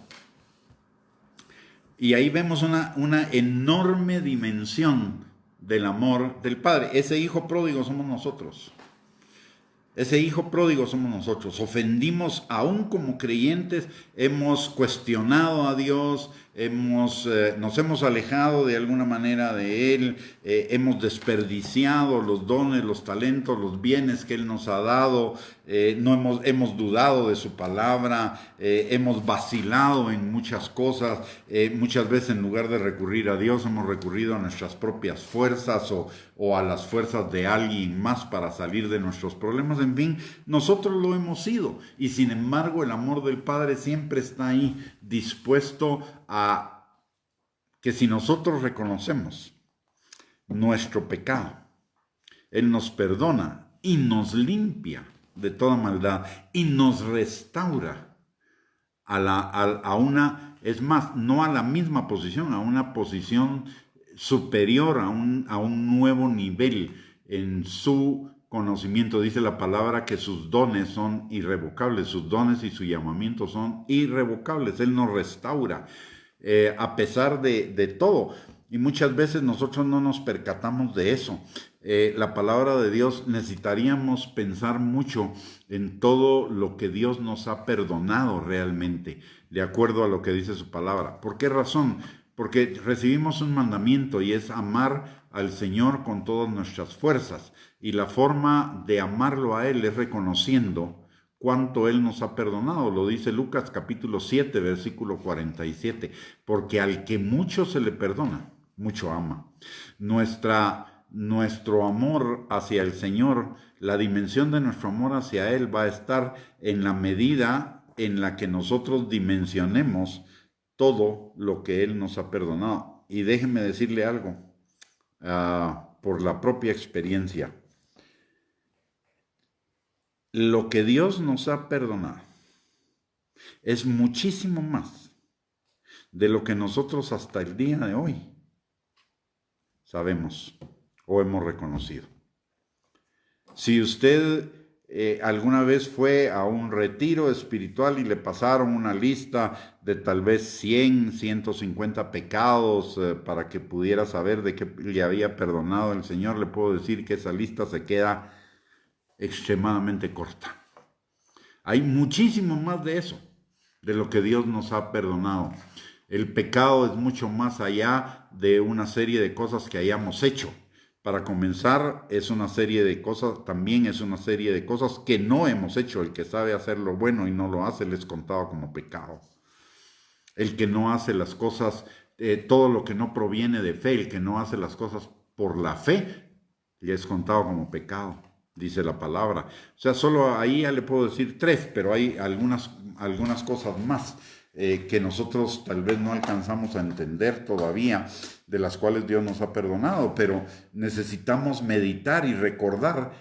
Y ahí vemos una enorme dimensión del amor del Padre. Ese hijo pródigo somos nosotros. Ese hijo pródigo somos nosotros. Ofendimos aún como creyentes, hemos cuestionado a Dios, nos hemos alejado de alguna manera de Él, hemos desperdiciado los dones, los talentos, los bienes que Él nos ha dado, hemos dudado de su palabra, hemos vacilado en muchas cosas, muchas veces en lugar de recurrir a Dios hemos recurrido a nuestras propias fuerzas o a las fuerzas de alguien más para salir de nuestros problemas. En fin, nosotros lo hemos sido, y sin embargo el amor del Padre siempre está ahí, dispuesto a que si nosotros reconocemos nuestro pecado, Él nos perdona y nos limpia de toda maldad y nos restaura a una, es más, no a la misma posición, a una posición superior, a un nuevo nivel en su conocimiento. Dice la palabra que sus dones son irrevocables, sus dones y su llamamiento son irrevocables. Él nos restaura a pesar de todo, y muchas veces nosotros no nos percatamos de eso. La palabra de Dios, necesitaríamos pensar mucho en todo lo que Dios nos ha perdonado realmente, de acuerdo a lo que dice su palabra. ¿Por qué razón? Porque recibimos un mandamiento, y es amar al Señor con todas nuestras fuerzas, y la forma de amarlo a Él es reconociendo cuánto Él nos ha perdonado. Lo dice Lucas capítulo 7, versículo 47. Porque al que mucho se le perdona, mucho ama. Nuestro amor hacia el Señor, la dimensión de nuestro amor hacia Él va a estar en la medida en la que nosotros dimensionemos todo lo que Él nos ha perdonado. Y déjeme decirle algo, por la propia experiencia. Lo que Dios nos ha perdonado es muchísimo más de lo que nosotros hasta el día de hoy sabemos o hemos reconocido. Si usted alguna vez fue a un retiro espiritual y le pasaron una lista de tal vez 100, 150 pecados para que pudiera saber de qué le había perdonado el Señor, le puedo decir que esa lista se queda extremadamente corta. Hay muchísimo más de eso, de lo que Dios nos ha perdonado. El pecado es mucho más allá de una serie de cosas que hayamos hecho. Para comenzar, es una serie de cosas, también es una serie de cosas que no hemos hecho. El que sabe hacer lo bueno y no lo hace, le es contado como pecado. El que no hace las cosas, todo lo que no proviene de fe, el que no hace las cosas por la fe, le es contado como pecado, dice la palabra. O sea, solo ahí ya le puedo decir 3, pero hay algunas cosas más que nosotros tal vez no alcanzamos a entender todavía, de las cuales Dios nos ha perdonado, pero necesitamos meditar y recordar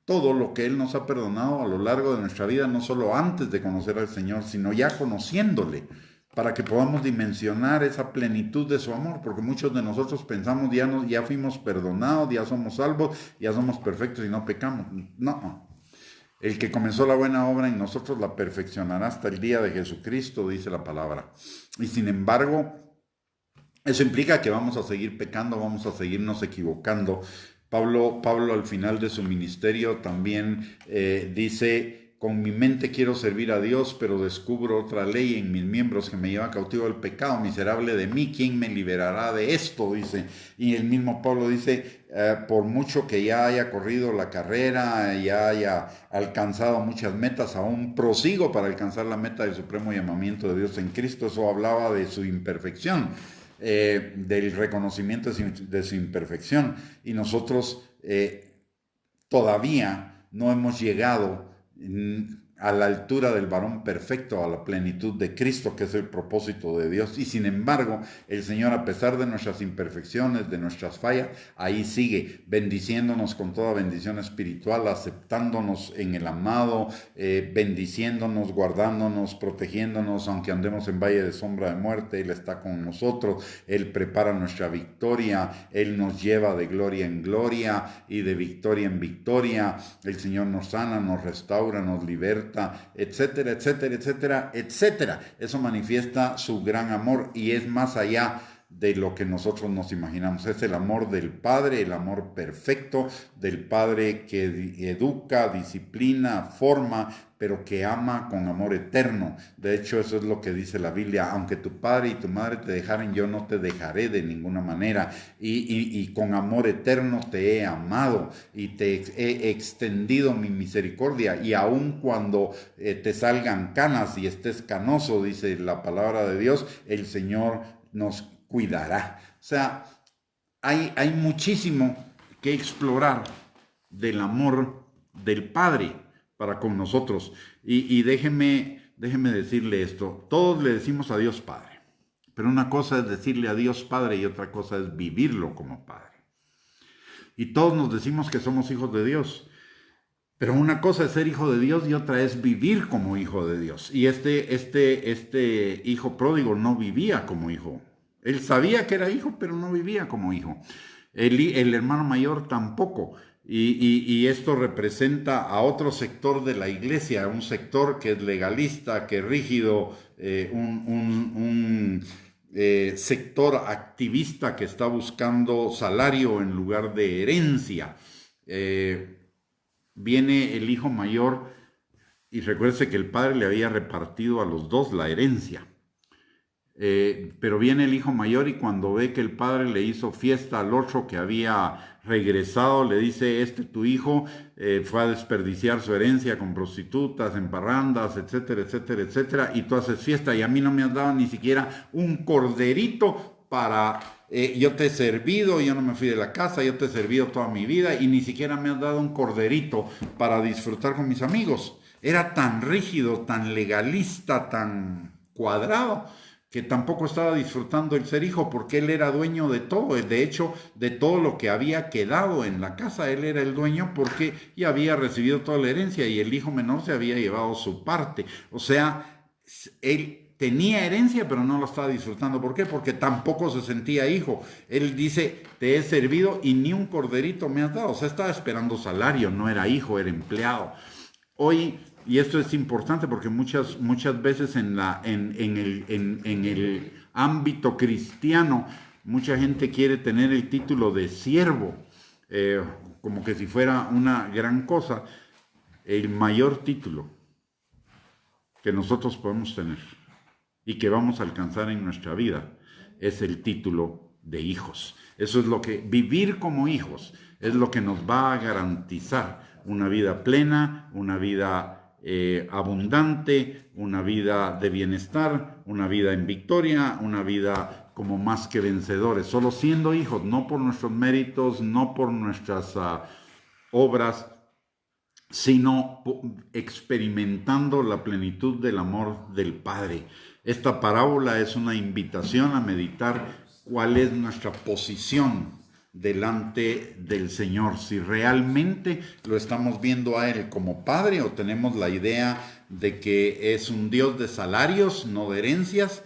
todo lo que Él nos ha perdonado a lo largo de nuestra vida, no solo antes de conocer al Señor, sino ya conociéndole, para que podamos dimensionar esa plenitud de su amor, porque muchos de nosotros pensamos ya fuimos perdonados, ya somos salvos, ya somos perfectos y no pecamos. No. El que comenzó la buena obra en nosotros la perfeccionará hasta el día de Jesucristo, dice la palabra. Y sin embargo, eso implica que vamos a seguir pecando, vamos a seguirnos equivocando. Pablo al final de su ministerio también dice: con mi mente quiero servir a Dios, pero descubro otra ley en mis miembros que me lleva cautivo al pecado. Miserable de mí, ¿quién me liberará de esto? Dice. Y el mismo Pablo dice: por mucho que ya haya corrido la carrera, ya haya alcanzado muchas metas, aún prosigo para alcanzar la meta del supremo llamamiento de Dios en Cristo. Eso hablaba de su imperfección, del reconocimiento de su imperfección. Y nosotros todavía no hemos llegado a la altura del varón perfecto, a la plenitud de Cristo, que es el propósito de Dios. Y sin embargo, el Señor, a pesar de nuestras imperfecciones, de nuestras fallas, ahí sigue bendiciéndonos con toda bendición espiritual, aceptándonos en el amado, bendiciéndonos, guardándonos, protegiéndonos. Aunque andemos en valle de sombra de muerte, Él está con nosotros. Él prepara nuestra victoria. Él nos lleva de gloria en gloria y de victoria en victoria. El Señor nos sana, nos restaura, nos liberta, etcétera, etcétera, etcétera, etcétera. Eso manifiesta su gran amor y es más allá de lo que nosotros nos imaginamos. Es el amor del Padre, el amor perfecto del Padre que educa, disciplina, forma, pero que ama con amor eterno. De hecho, eso es lo que dice la Biblia: aunque tu padre y tu madre te dejaren, yo no te dejaré de ninguna manera. Y con amor eterno te he amado y te he extendido mi misericordia. Y aun cuando te salgan canas y estés canoso, dice la palabra de Dios, el Señor nos cuidará. O sea, hay muchísimo que explorar del amor del Padre para con nosotros. Y déjeme decirle esto: todos le decimos a Dios Padre, pero una cosa es decirle a Dios Padre y otra cosa es vivirlo como Padre. Y todos nos decimos que somos hijos de Dios, pero una cosa es ser hijo de Dios y otra es vivir como hijo de Dios. Y este hijo pródigo no vivía como hijo. Él sabía que era hijo, pero no vivía como hijo. El hermano mayor tampoco. Y esto representa a otro sector de la iglesia, un sector que es legalista, que es rígido, un sector activista que está buscando salario en lugar de herencia. Viene el hijo mayor y recuerde que el padre le había repartido a los dos la herencia. Pero viene el hijo mayor y cuando ve que el padre le hizo fiesta al otro que había regresado, le dice, tu hijo fue a desperdiciar su herencia con prostitutas, en parrandas, etcétera, etcétera, etcétera, y tú haces fiesta y a mí no me has dado ni siquiera un corderito para... yo te he servido, yo no me fui de la casa, yo te he servido toda mi vida y ni siquiera me has dado un corderito para disfrutar con mis amigos. Era tan rígido, tan legalista, tan cuadrado, que tampoco estaba disfrutando el ser hijo porque él era dueño de todo, de hecho, de todo lo que había quedado en la casa, él era el dueño porque ya había recibido toda la herencia y el hijo menor se había llevado su parte. O sea, él tenía herencia pero no lo estaba disfrutando. ¿Por qué? Porque tampoco se sentía hijo. Él dice, te he servido y ni un corderito me has dado. O sea, estaba esperando salario, no era hijo, era empleado. Hoy... Y esto es importante porque muchas veces en el ámbito cristiano, mucha gente quiere tener el título de siervo, como que si fuera una gran cosa. El mayor título que nosotros podemos tener y que vamos a alcanzar en nuestra vida es el título de hijos. Eso es lo que, vivir como hijos, es lo que nos va a garantizar una vida plena, una vida abundante, una vida de bienestar, una vida en victoria, una vida como más que vencedores, solo siendo hijos, no por nuestros méritos, no por nuestras obras, sino experimentando la plenitud del amor del Padre. Esta parábola es una invitación a meditar cuál es nuestra posición delante del Señor, si realmente lo estamos viendo a Él como Padre o tenemos la idea de que es un Dios de salarios, no de herencias,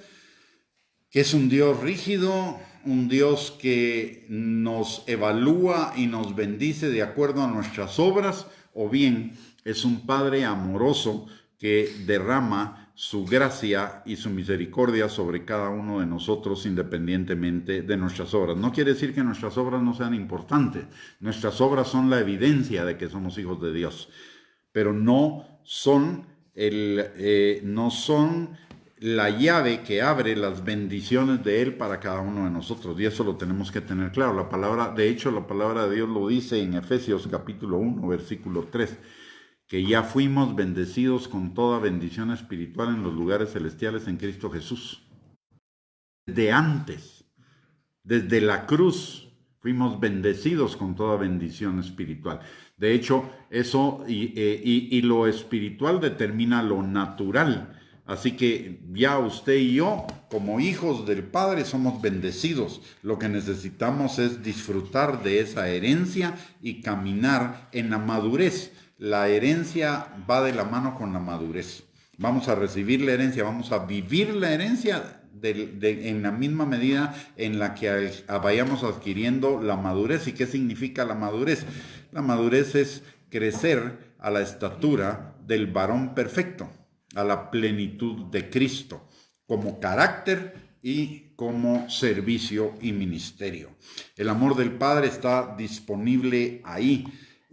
que es un Dios rígido, un Dios que nos evalúa y nos bendice de acuerdo a nuestras obras, o bien es un Padre amoroso que derrama su gracia y su misericordia sobre cada uno de nosotros independientemente de nuestras obras. No quiere decir que nuestras obras no sean importantes. Nuestras obras son la evidencia de que somos hijos de Dios, pero no son la llave que abre las bendiciones de Él para cada uno de nosotros, y eso lo tenemos que tener claro. La palabra de Dios lo dice en Efesios capítulo 1, versículo 3, que ya fuimos bendecidos con toda bendición espiritual en los lugares celestiales en Cristo Jesús. Desde antes, desde la cruz, fuimos bendecidos con toda bendición espiritual. De hecho, eso y lo espiritual determina lo natural. Así que ya usted y yo, como hijos del Padre, somos bendecidos. Lo que necesitamos es disfrutar de esa herencia y caminar en la madurez. La herencia va de la mano con la madurez. Vamos a recibir la herencia, vamos a vivir la herencia en la misma medida en la que vayamos adquiriendo la madurez. ¿Y qué significa la madurez? La madurez es crecer a la estatura del varón perfecto, a la plenitud de Cristo, como carácter y como servicio y ministerio. El amor del Padre está disponible ahí.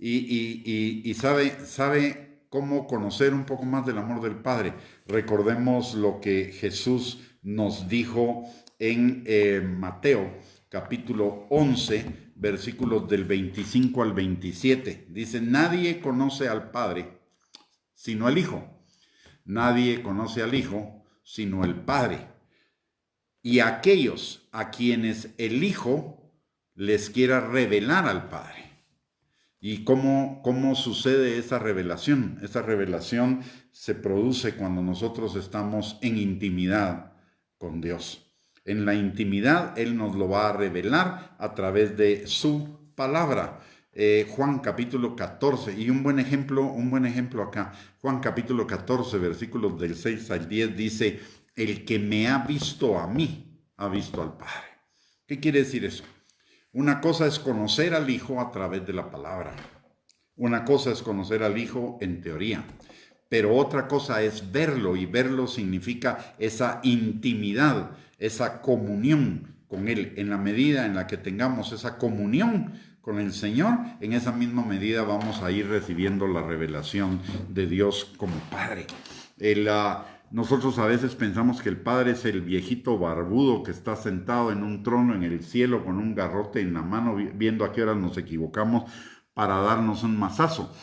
Y sabe cómo conocer un poco más del amor del Padre. Recordemos lo que Jesús nos dijo en Mateo capítulo 11, versículos del 25 al 27. Dice, nadie conoce al Padre sino al Hijo. Nadie conoce al Hijo sino el Padre. Y aquellos a quienes el Hijo les quiera revelar al Padre. ¿Y cómo sucede esa revelación? Esa revelación se produce cuando nosotros estamos en intimidad con Dios. En la intimidad Él nos lo va a revelar a través de su palabra. Juan capítulo 14, y un buen ejemplo acá. Juan capítulo 14, versículos del 6 al 10 dice, el que me ha visto a mí, ha visto al Padre. ¿Qué quiere decir eso? Una cosa es conocer al Hijo a través de la palabra. Una cosa es conocer al Hijo en teoría. Pero otra cosa es verlo, y verlo significa esa intimidad, esa comunión con Él. En la medida en la que tengamos esa comunión con el Señor, en esa misma medida vamos a ir recibiendo la revelación de Dios como Padre. Nosotros a veces pensamos que el Padre es el viejito barbudo que está sentado en un trono en el cielo con un garrote en la mano, viendo a qué hora nos equivocamos para darnos un mazazo.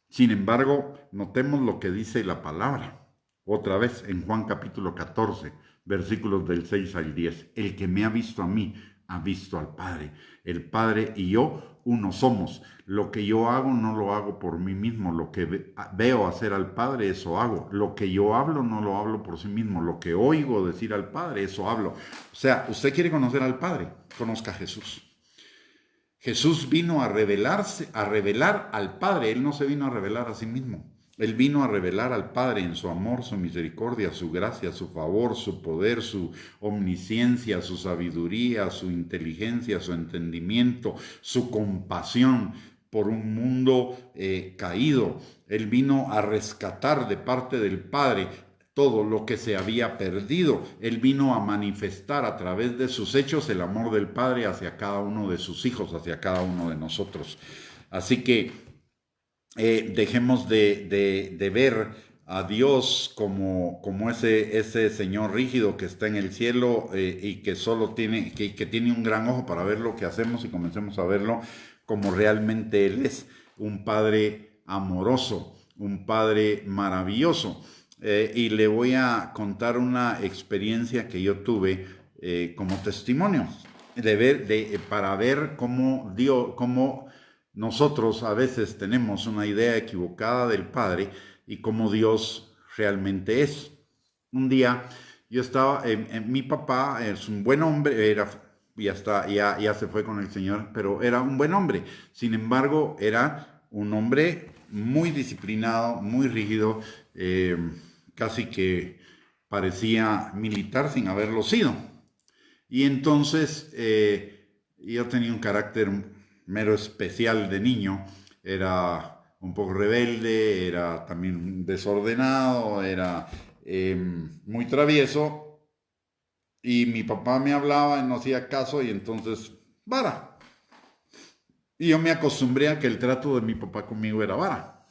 Sin embargo, notemos lo que dice la palabra. Otra vez en Juan capítulo 14, versículos del 6 al 10. El que me ha visto a mí, ha visto al Padre. El Padre y yo uno somos. Lo que yo hago no lo hago por mí mismo. Lo que veo hacer al Padre, eso hago. Lo que yo hablo no lo hablo por sí mismo. Lo que oigo decir al Padre, eso hablo. O sea, usted quiere conocer al Padre, conozca a Jesús. Jesús vino a revelarse, a revelar al Padre. Él no se vino a revelar a sí mismo. Él vino a revelar al Padre en su amor, su misericordia, su gracia, su favor, su poder, su omnisciencia, su sabiduría, su inteligencia, su entendimiento, su compasión por un mundo caído. Él vino a rescatar de parte del Padre todo lo que se había perdido. Él vino a manifestar a través de sus hechos el amor del Padre hacia cada uno de sus hijos, hacia cada uno de nosotros. Así que dejemos de ver a Dios como ese Señor rígido que está en el cielo y que solo tiene, que tiene un gran ojo para ver lo que hacemos, y comencemos a verlo como realmente Él es, un Padre amoroso, un Padre maravilloso. Y le voy a contar una experiencia que yo tuve como testimonio, para ver cómo nosotros a veces tenemos una idea equivocada del Padre y cómo Dios realmente es. Un día yo estaba, mi papá es un buen hombre, ya se fue con el Señor, pero era un buen hombre. Sin embargo, era un hombre muy disciplinado, muy rígido, casi que parecía militar sin haberlo sido. Y entonces yo tenía un carácter mero especial de niño. Era un poco rebelde, era también desordenado, era muy travieso. Y mi papá me hablaba y no hacía caso, y entonces, vara. Y yo me acostumbré a que el trato de mi papá conmigo era vara.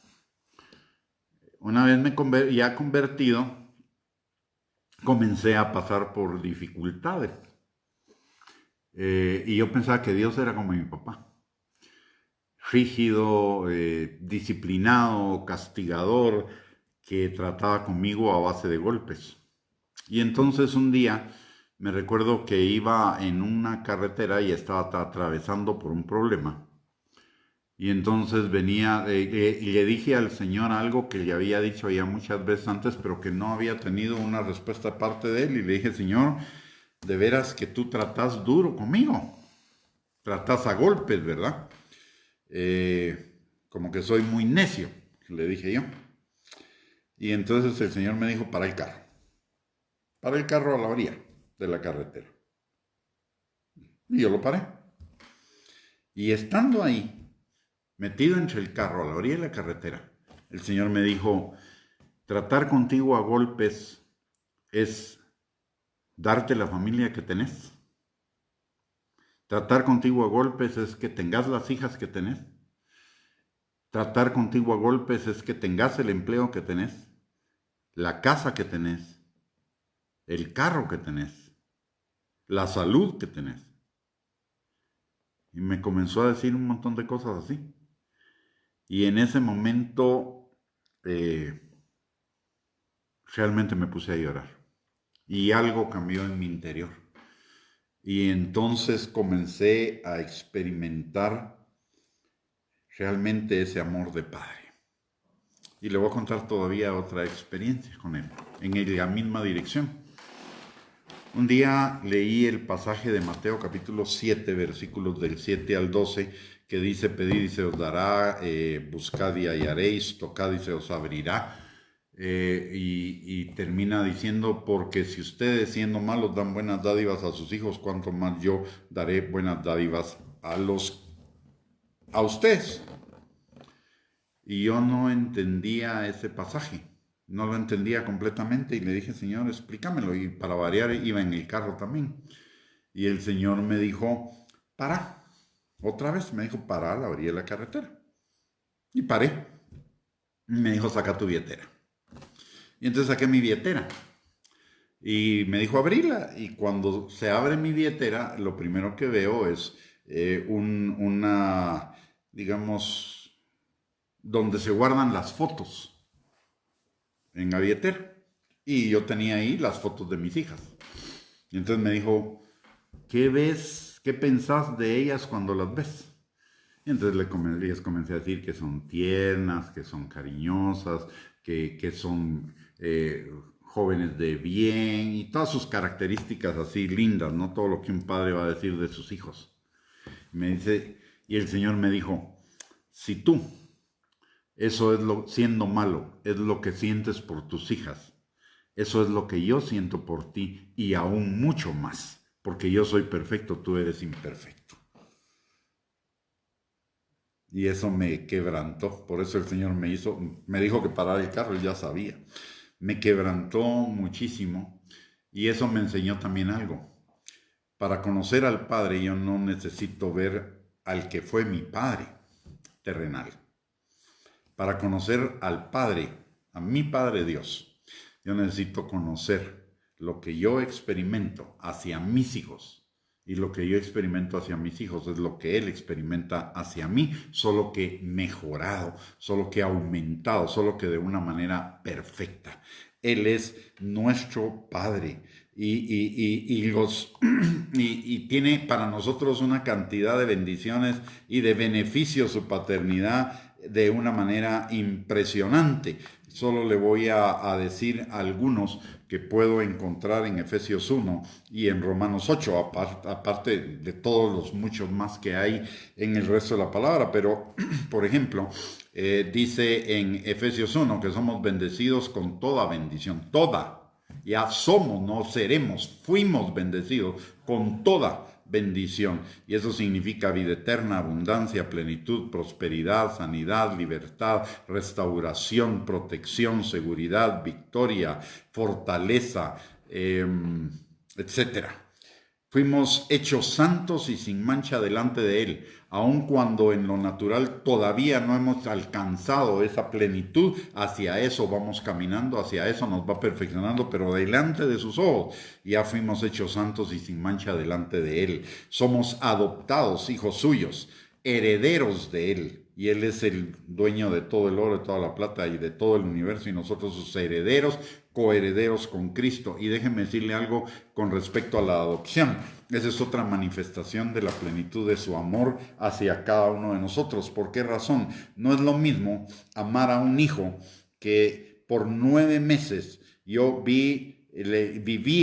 Una vez ya convertido, comencé a pasar por dificultades. Y yo pensaba que Dios era como mi papá. Rígido, disciplinado, castigador, que trataba conmigo a base de golpes. Y entonces un día me recuerdo que iba en una carretera y estaba atravesando por un problema. Y entonces venía y le dije al Señor algo que le había dicho ya muchas veces antes, pero que no había tenido una respuesta de parte de Él. Y le dije: Señor, de veras que tú tratas duro conmigo, tratas a golpes, ¿verdad? Como que soy muy necio, le dije yo. Y entonces el Señor me dijo: para el carro a la orilla de la carretera. Y yo lo paré. Y estando ahí, metido entre el carro a la orilla de la carretera, el Señor me dijo: tratar contigo a golpes es darte la familia que tenés. Tratar contigo a golpes es que tengas las hijas que tenés. Tratar contigo a golpes es que tengas el empleo que tenés, la casa que tenés, el carro que tenés, la salud que tenés. Y me comenzó a decir un montón de cosas así. Y en ese momento realmente me puse a llorar. Y algo cambió en mi interior. Y entonces comencé a experimentar realmente ese amor de Padre. Y le voy a contar todavía otra experiencia con Él, en la misma dirección. Un día leí el pasaje de Mateo capítulo 7, versículos del 7 al 12, que dice: pedid y se os dará, buscad y hallaréis, tocad y se os abrirá. Y termina diciendo: porque si ustedes, siendo malos, dan buenas dádivas a sus hijos, cuánto más yo daré buenas dádivas a ustedes. Y yo no entendía ese pasaje, no lo entendía completamente, y le dije: Señor, explícamelo. Y para variar iba en el carro también. Y el Señor me dijo: para. Otra vez me dijo: para a la orilla de la carretera. Y paré. Y me dijo: saca tu billetera. Y entonces saqué mi billetera. Y me dijo abrirla. Y cuando se abre mi billetera, lo primero que veo es digamos, donde se guardan las fotos en la billetera. Y yo tenía ahí las fotos de mis hijas. Y entonces me dijo, ¿qué ves? ¿Qué pensás de ellas cuando las ves? Y entonces les comencé a decir que son tiernas, que son cariñosas, que son jóvenes de bien y todas sus características así lindas, ¿no? Todo lo que un padre va a decir de sus hijos. Me dice, y el Señor me dijo, si tú, eso es lo, siendo malo, es lo que sientes por tus hijas, eso es lo que yo siento por ti y aún mucho más, porque yo soy perfecto, tú eres imperfecto. Y eso me quebrantó, por eso el Señor me dijo que parara el carro, él ya sabía. Me quebrantó muchísimo y eso me enseñó también algo. Para conocer al Padre yo no necesito ver al que fue mi Padre terrenal. Para conocer al Padre, a mi Padre Dios, yo necesito conocer lo que yo experimento hacia mis hijos. Y lo que yo experimento hacia mis hijos es lo que Él experimenta hacia mí, solo que mejorado, solo que aumentado, solo que de una manera perfecta. Él es nuestro Padre y tiene para nosotros una cantidad de bendiciones y de beneficios su paternidad de una manera impresionante. Solo le voy a decir algunos que puedo encontrar en Efesios 1 y en Romanos 8, aparte de todos los muchos más que hay en el resto de la palabra. Pero, por ejemplo, dice en Efesios 1 que somos bendecidos con toda bendición, toda. Ya somos, no seremos, fuimos bendecidos con toda bendición. Y eso significa vida eterna, abundancia, plenitud, prosperidad, sanidad, libertad, restauración, protección, seguridad, victoria, fortaleza, etcétera. Fuimos hechos santos y sin mancha delante de Él, aun cuando en lo natural todavía no hemos alcanzado esa plenitud. Hacia eso vamos caminando, hacia eso nos va perfeccionando, pero delante de sus ojos ya fuimos hechos santos y sin mancha delante de Él. Somos adoptados, hijos suyos, herederos de Él. Y Él es el dueño de todo el oro, de toda la plata y de todo el universo, y nosotros sus herederos, coherederos con Cristo. Y déjenme decirle algo con respecto a la adopción. Esa es otra manifestación de la plenitud de su amor hacia cada uno de nosotros. ¿Por qué razón? No es lo mismo amar a un hijo que por 9 meses yo viví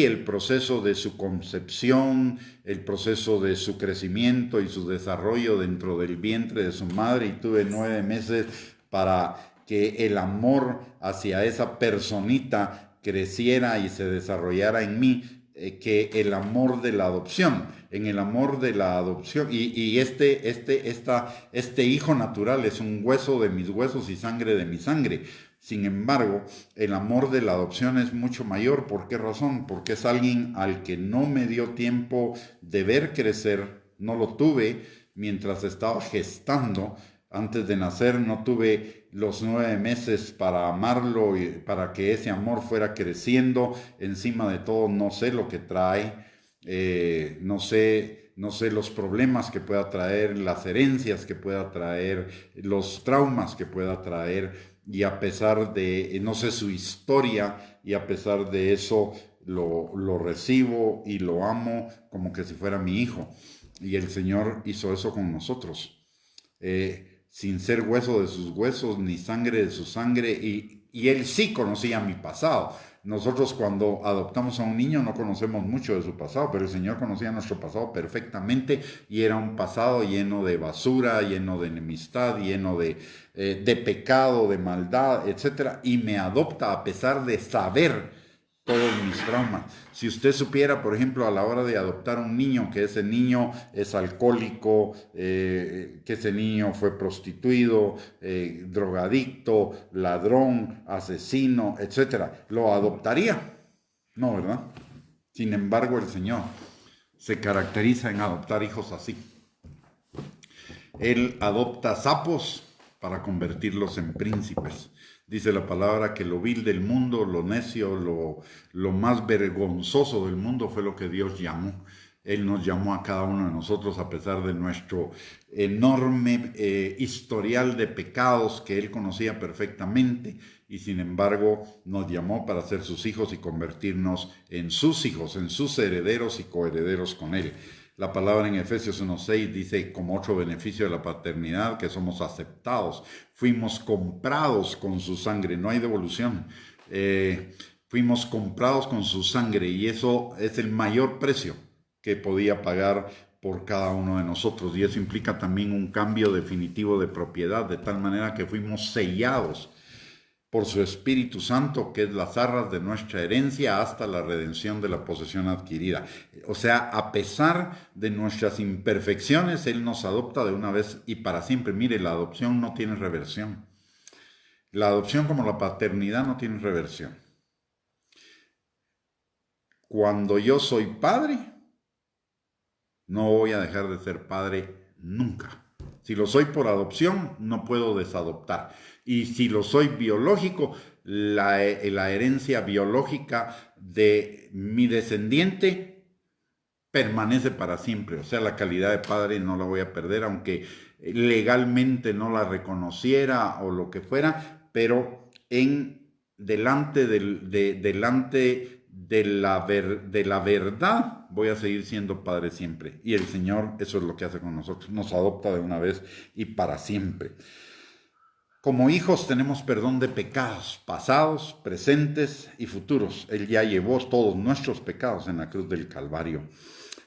el proceso de su concepción, el proceso de su crecimiento y su desarrollo dentro del vientre de su madre, y tuve 9 meses para que el amor hacia esa personita creciera y se desarrollara en mí, que el amor de la adopción. En el amor de la adopción, este hijo natural es un hueso de mis huesos y sangre de mi sangre. Sin embargo, el amor de la adopción es mucho mayor. ¿Por qué razón? Porque es alguien al que no me dio tiempo de ver crecer, no lo tuve mientras estaba gestando. Antes de nacer no tuve los 9 meses para amarlo y para que ese amor fuera creciendo. Encima de todo, no sé lo que trae, no sé los problemas que pueda traer, las herencias que pueda traer, los traumas que pueda traer. Y a pesar de, no sé su historia, y a pesar de eso lo recibo y lo amo como que si fuera mi hijo. Y el Señor hizo eso con nosotros. Sin ser hueso de sus huesos, ni sangre de su sangre, y Él sí conocía mi pasado. Nosotros cuando adoptamos a un niño no conocemos mucho de su pasado, pero el Señor conocía nuestro pasado perfectamente, y era un pasado lleno de basura, lleno de enemistad, lleno de pecado, de maldad, etc. Y me adopta a pesar de saber todos mis traumas. Si usted supiera, por ejemplo, a la hora de adoptar a un niño, que ese niño es alcohólico, que ese niño fue prostituido, drogadicto, ladrón, asesino, etcétera, ¿lo adoptaría? No, ¿verdad? Sin embargo, el Señor se caracteriza en adoptar hijos así. Él adopta sapos para convertirlos en príncipes. Dice la palabra que lo vil del mundo, lo necio, lo más vergonzoso del mundo fue lo que Dios llamó. Él nos llamó a cada uno de nosotros a pesar de nuestro enorme historial de pecados que Él conocía perfectamente, y sin embargo nos llamó para ser sus hijos y convertirnos en sus hijos, en sus herederos y coherederos con Él. La palabra en Efesios 1:6 dice, como otro beneficio de la paternidad, que somos aceptados, fuimos comprados con su sangre, no hay devolución. Fuimos comprados con su sangre, y eso es el mayor precio que podía pagar por cada uno de nosotros, y eso implica también un cambio definitivo de propiedad, de tal manera que fuimos sellados por su Espíritu Santo, que es las arras de nuestra herencia hasta la redención de la posesión adquirida. O sea, a pesar de nuestras imperfecciones, Él nos adopta de una vez y para siempre. Mire, la adopción no tiene reversión. La adopción, como la paternidad, no tiene reversión. Cuando yo soy padre, no voy a dejar de ser padre nunca. Si lo soy por adopción, no puedo desadoptar. Y si lo soy biológico, la herencia biológica de mi descendiente permanece para siempre. O sea, la calidad de padre no la voy a perder, aunque legalmente no la reconociera o lo que fuera, pero delante de la verdad voy a seguir siendo padre siempre. Y el Señor, eso es lo que hace con nosotros, nos adopta de una vez y para siempre. Como hijos tenemos perdón de pecados pasados, presentes y futuros. Él ya llevó todos nuestros pecados en la cruz del Calvario.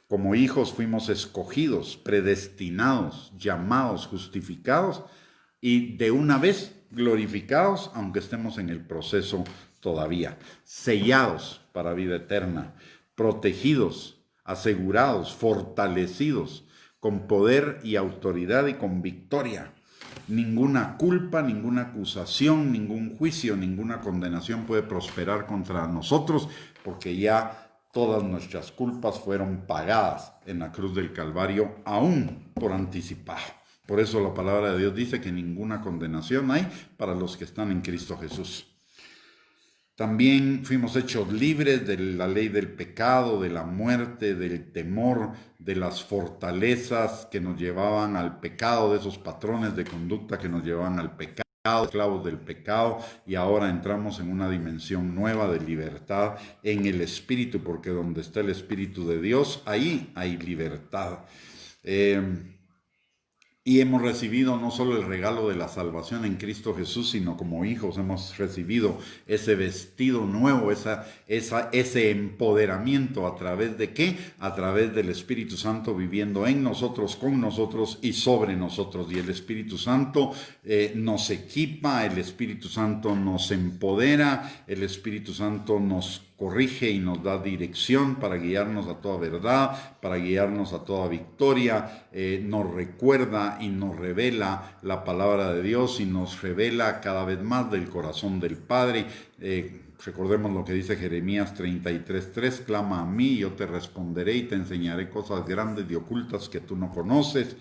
Como hijos fuimos escogidos, predestinados, llamados, justificados y de una vez glorificados, aunque estemos en el proceso todavía. Sellados para vida eterna, protegidos, asegurados, fortalecidos, con poder y autoridad y con victoria. Ninguna culpa, ninguna acusación, ningún juicio, ninguna condenación puede prosperar contra nosotros, porque ya todas nuestras culpas fueron pagadas en la cruz del Calvario, aún por anticipado. Por eso la palabra de Dios dice que ninguna condenación hay para los que están en Cristo Jesús. También fuimos hechos libres de la ley del pecado, de la muerte, del temor, de las fortalezas que nos llevaban al pecado, de esos patrones de conducta que nos llevaban al pecado, esclavos del pecado, y ahora entramos en una dimensión nueva de libertad en el Espíritu, porque donde está el Espíritu de Dios, ahí hay libertad. Y hemos recibido no solo el regalo de la salvación en Cristo Jesús, sino como hijos hemos recibido ese vestido nuevo, ese empoderamiento. ¿A través de qué? A través del Espíritu Santo viviendo en nosotros, con nosotros y sobre nosotros. Y el Espíritu Santo nos equipa, el Espíritu Santo nos empodera, el Espíritu Santo nos corrige y nos da dirección para guiarnos a toda verdad, para guiarnos a toda victoria, nos recuerda y nos revela la palabra de Dios y nos revela cada vez más del corazón del Padre. Recordemos lo que dice Jeremías 33:3, clama a mí, yo te responderé y te enseñaré cosas grandes y ocultas que tú no conoces.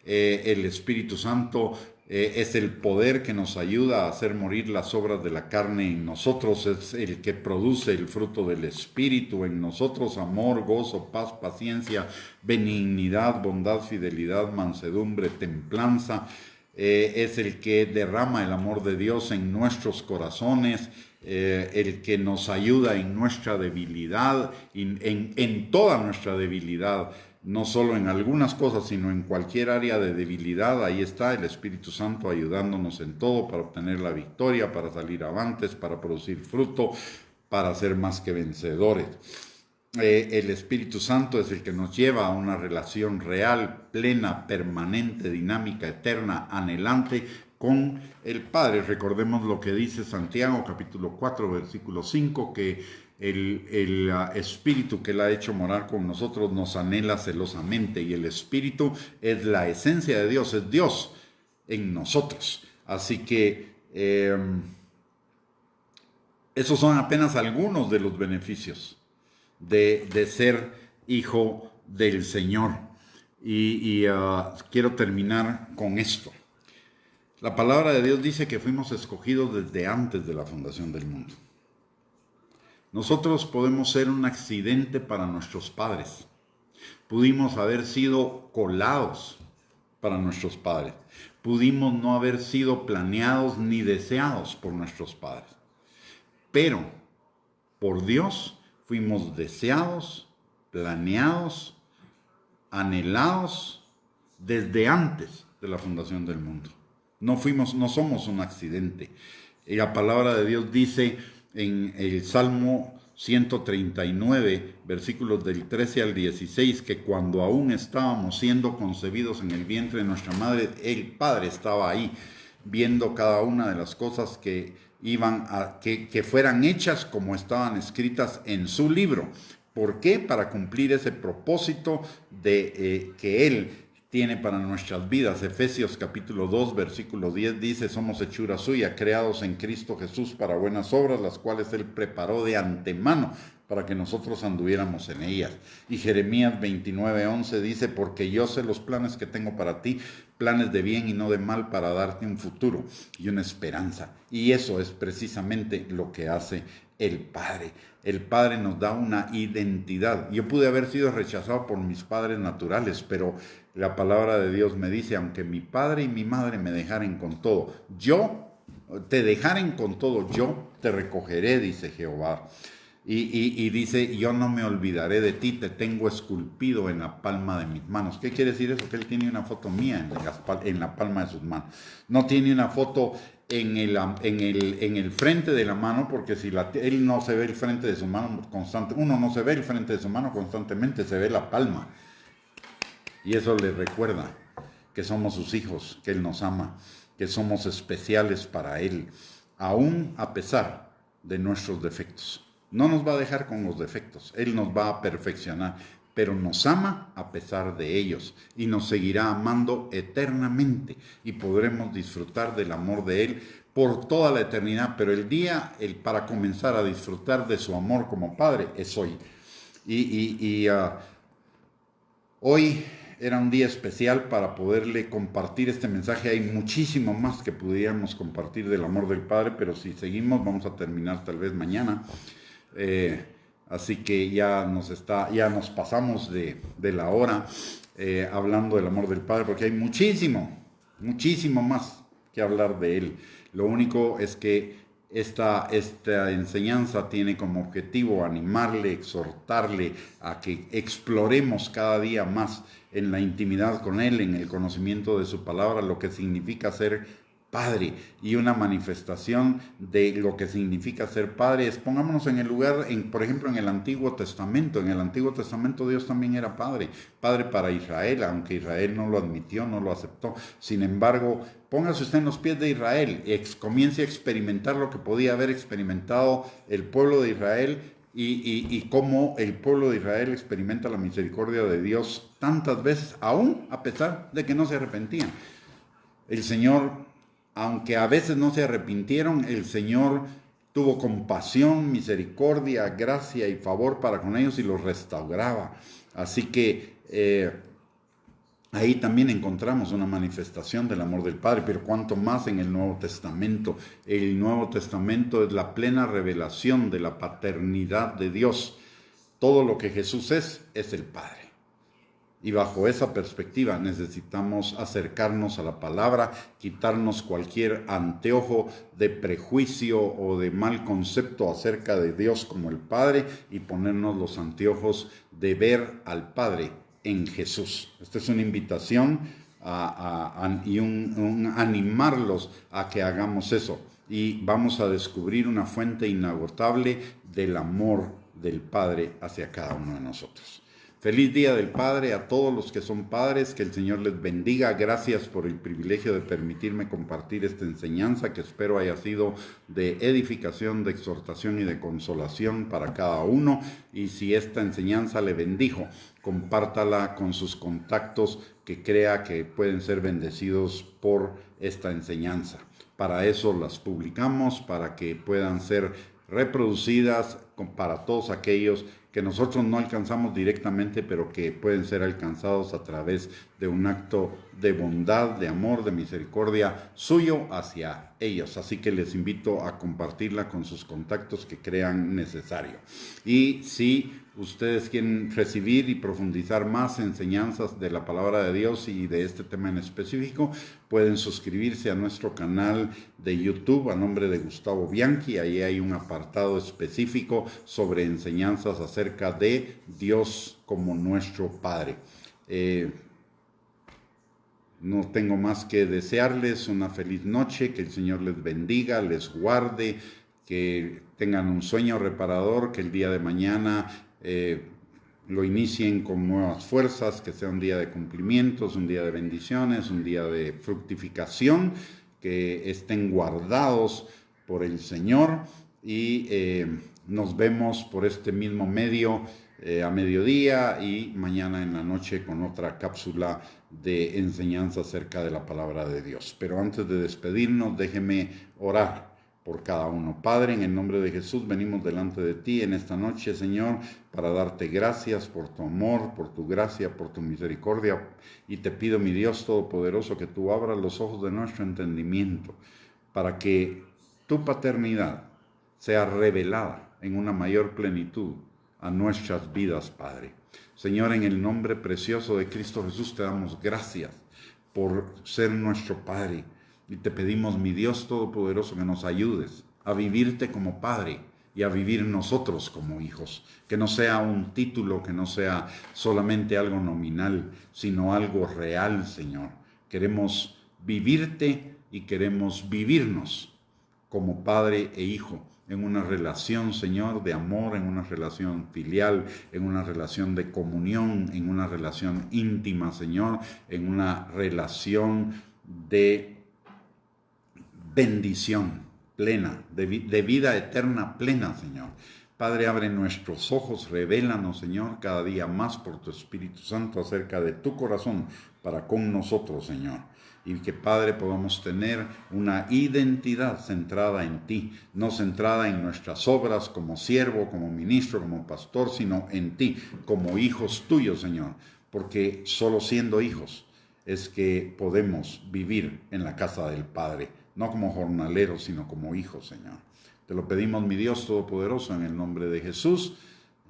El Espíritu Santo es el poder que nos ayuda a hacer morir las obras de la carne en nosotros, es el que produce el fruto del Espíritu en nosotros: amor, gozo, paz, paciencia, benignidad, bondad, fidelidad, mansedumbre, templanza. Es el que derrama el amor de Dios en nuestros corazones, el que nos ayuda en nuestra debilidad, en toda nuestra debilidad. No solo en algunas cosas, sino en cualquier área de debilidad. Ahí está el Espíritu Santo ayudándonos en todo para obtener la victoria, para salir avantes, para producir fruto, para ser más que vencedores. El Espíritu Santo es el que nos lleva a una relación real, plena, permanente, dinámica, eterna, anhelante con el Padre. Recordemos lo que dice Santiago capítulo 4 versículo 5, que el Espíritu que Él ha hecho morar con nosotros nos anhela celosamente, y el Espíritu es la esencia de Dios, es Dios en nosotros. Así que esos son apenas algunos de los beneficios de ser hijo del Señor. Y quiero terminar con esto. La palabra de Dios dice que fuimos escogidos desde antes de la fundación del mundo. Nosotros podemos ser un accidente para nuestros padres. Pudimos haber sido colados para nuestros padres. Pudimos no haber sido planeados ni deseados por nuestros padres. Pero por Dios fuimos deseados, planeados, anhelados desde antes de la fundación del mundo. No somos un accidente. Y la palabra de Dios dice en el Salmo 139, versículos del 13 al 16, que cuando aún estábamos siendo concebidos en el vientre de nuestra madre, el Padre estaba ahí, viendo cada una de las cosas que que fueran hechas como estaban escritas en su libro. ¿Por qué? Para cumplir ese propósito que Él tiene para nuestras vidas. Efesios capítulo 2, versículo 10 dice: somos hechura suya, creados en Cristo Jesús para buenas obras, las cuales Él preparó de antemano para que nosotros anduviéramos en ellas. Y Jeremías 29, 11 dice: porque yo sé los planes que tengo para ti, planes de bien y no de mal, para darte un futuro y una esperanza. Y eso es precisamente lo que hace el Padre. El Padre nos da una identidad. Yo pude haber sido rechazado por mis padres naturales, pero la palabra de Dios me dice: aunque mi padre y mi madre me dejaren con todo, yo te recogeré, dice Jehová. Y dice: yo no me olvidaré de ti, te tengo esculpido en la palma de mis manos. ¿Qué quiere decir eso? Que Él tiene una foto mía en la palma de sus manos. No tiene una foto en el frente de la mano, porque si él no se ve el frente de su mano uno no se ve el frente de su mano constantemente, se ve la palma. Y eso le recuerda que somos sus hijos, que Él nos ama, que somos especiales para Él, aún a pesar de nuestros defectos. No nos va a dejar con los defectos, Él nos va a perfeccionar, pero nos ama a pesar de ellos y nos seguirá amando eternamente y podremos disfrutar del amor de Él por toda la eternidad. Pero para comenzar a disfrutar de su amor como Padre es hoy. Hoy era un día especial para poderle compartir este mensaje. Hay muchísimo más que pudiéramos compartir del amor del Padre, pero si seguimos vamos a terminar tal vez mañana. Así que ya nos pasamos de la hora hablando del amor del Padre, porque hay muchísimo más que hablar de Él. Lo único es que esta enseñanza tiene como objetivo animarle, exhortarle a que exploremos cada día más en la intimidad con Él, en el conocimiento de su palabra, lo que significa ser Padre, y una manifestación de lo que significa ser Padre. Pongámonos en el lugar, por ejemplo, en el Antiguo Testamento. En el Antiguo Testamento Dios también era Padre para Israel, aunque Israel no lo admitió, no lo aceptó. Sin embargo, póngase usted en los pies de Israel, comience a experimentar lo que podía haber experimentado el pueblo de Israel, y cómo el pueblo de Israel experimenta la misericordia de Dios tantas veces, aún a pesar de que no se arrepentían. El Señor, aunque a veces no se arrepintieron, el Señor tuvo compasión, misericordia, gracia y favor para con ellos y los restauraba. Así que ahí también encontramos una manifestación del amor del Padre, pero cuanto más en el Nuevo Testamento. El Nuevo Testamento es la plena revelación de la paternidad de Dios. Todo lo que Jesús es el Padre. Y bajo esa perspectiva necesitamos acercarnos a la palabra, quitarnos cualquier anteojo de prejuicio o de mal concepto acerca de Dios como el Padre y ponernos los anteojos de ver al Padre en Jesús. Esta es una invitación y un animarlos a que hagamos eso. Y vamos a descubrir una fuente inagotable del amor del Padre hacia cada uno de nosotros. Feliz Día del Padre a todos los que son padres, que el Señor les bendiga. Gracias por el privilegio de permitirme compartir esta enseñanza que espero haya sido de edificación, de exhortación y de consolación para cada uno. Y si esta enseñanza le bendijo, compártala con sus contactos que crea que pueden ser bendecidos por esta enseñanza. Para eso las publicamos, para que puedan ser reproducidas para todos aquellos que nosotros no alcanzamos directamente, pero que pueden ser alcanzados a través de un acto de bondad, de amor, de misericordia suyo hacia ellos. Así que les invito a compartirla con sus contactos que crean necesario. Y si ustedes quieren recibir y profundizar más enseñanzas de la palabra de Dios y de este tema en específico, pueden suscribirse a nuestro canal de YouTube a nombre de Gustavo Bianchi. Ahí hay un apartado específico sobre enseñanzas acerca de Dios como nuestro Padre. No tengo más que desearles una feliz noche, que el Señor les bendiga, les guarde, que tengan un sueño reparador, que el día de mañana lo inicien con nuevas fuerzas, que sea un día de cumplimientos, un día de bendiciones, un día de fructificación, que estén guardados por el Señor y nos vemos por este mismo medio a mediodía y mañana en la noche con otra cápsula de enseñanza acerca de la palabra de Dios. Pero antes de despedirnos, déjeme orar por cada uno. Padre, en el nombre de Jesús, venimos delante de ti en esta noche, Señor, para darte gracias por tu amor, por tu gracia, por tu misericordia. Y te pido, mi Dios Todopoderoso, que tú abras los ojos de nuestro entendimiento para que tu paternidad sea revelada en una mayor plenitud a nuestras vidas, Padre. Señor, en el nombre precioso de Cristo Jesús, te damos gracias por ser nuestro Padre. Y te pedimos, mi Dios Todopoderoso, que nos ayudes a vivirte como Padre y a vivir nosotros como hijos. Que no sea un título, que no sea solamente algo nominal, sino algo real, Señor. Queremos vivirte y queremos vivirnos como Padre e Hijo, en una relación, Señor, de amor, en una relación filial, en una relación de comunión, en una relación íntima, Señor, en una relación de bendición plena, de vida eterna plena, Señor. Padre, abre nuestros ojos, revélanos, Señor, cada día más por tu Espíritu Santo acerca de tu corazón para con nosotros, Señor. Y que, Padre, podamos tener una identidad centrada en ti, no centrada en nuestras obras como siervo, como ministro, como pastor, sino en ti, como hijos tuyos, Señor. Porque solo siendo hijos es que podemos vivir en la casa del Padre, no como jornaleros, sino como hijos, Señor. Te lo pedimos, mi Dios Todopoderoso, en el nombre de Jesús.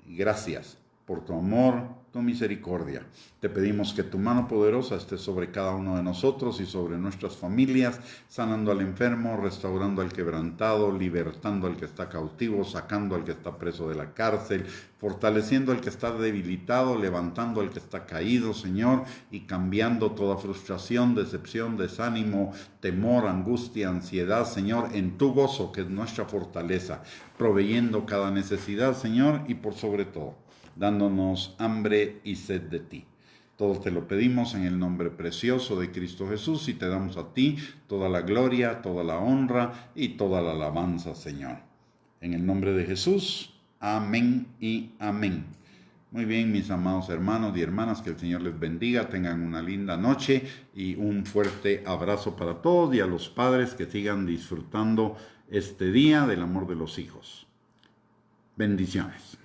Gracias por tu amor, tu misericordia. Te pedimos que tu mano poderosa esté sobre cada uno de nosotros y sobre nuestras familias, sanando al enfermo, restaurando al quebrantado, libertando al que está cautivo, sacando al que está preso de la cárcel, fortaleciendo al que está debilitado, levantando al que está caído, Señor, y cambiando toda frustración, decepción, desánimo, temor, angustia, ansiedad, Señor, en tu gozo, que es nuestra fortaleza, proveyendo cada necesidad, Señor, y por sobre todo, dándonos hambre y sed de ti. Todo te lo pedimos en el nombre precioso de Cristo Jesús y te damos a ti toda la gloria, toda la honra y toda la alabanza, Señor. En el nombre de Jesús, amén y amén. Muy bien, mis amados hermanos y hermanas, que el Señor les bendiga, tengan una linda noche y un fuerte abrazo para todos y a los padres que sigan disfrutando este día del amor de los hijos. Bendiciones.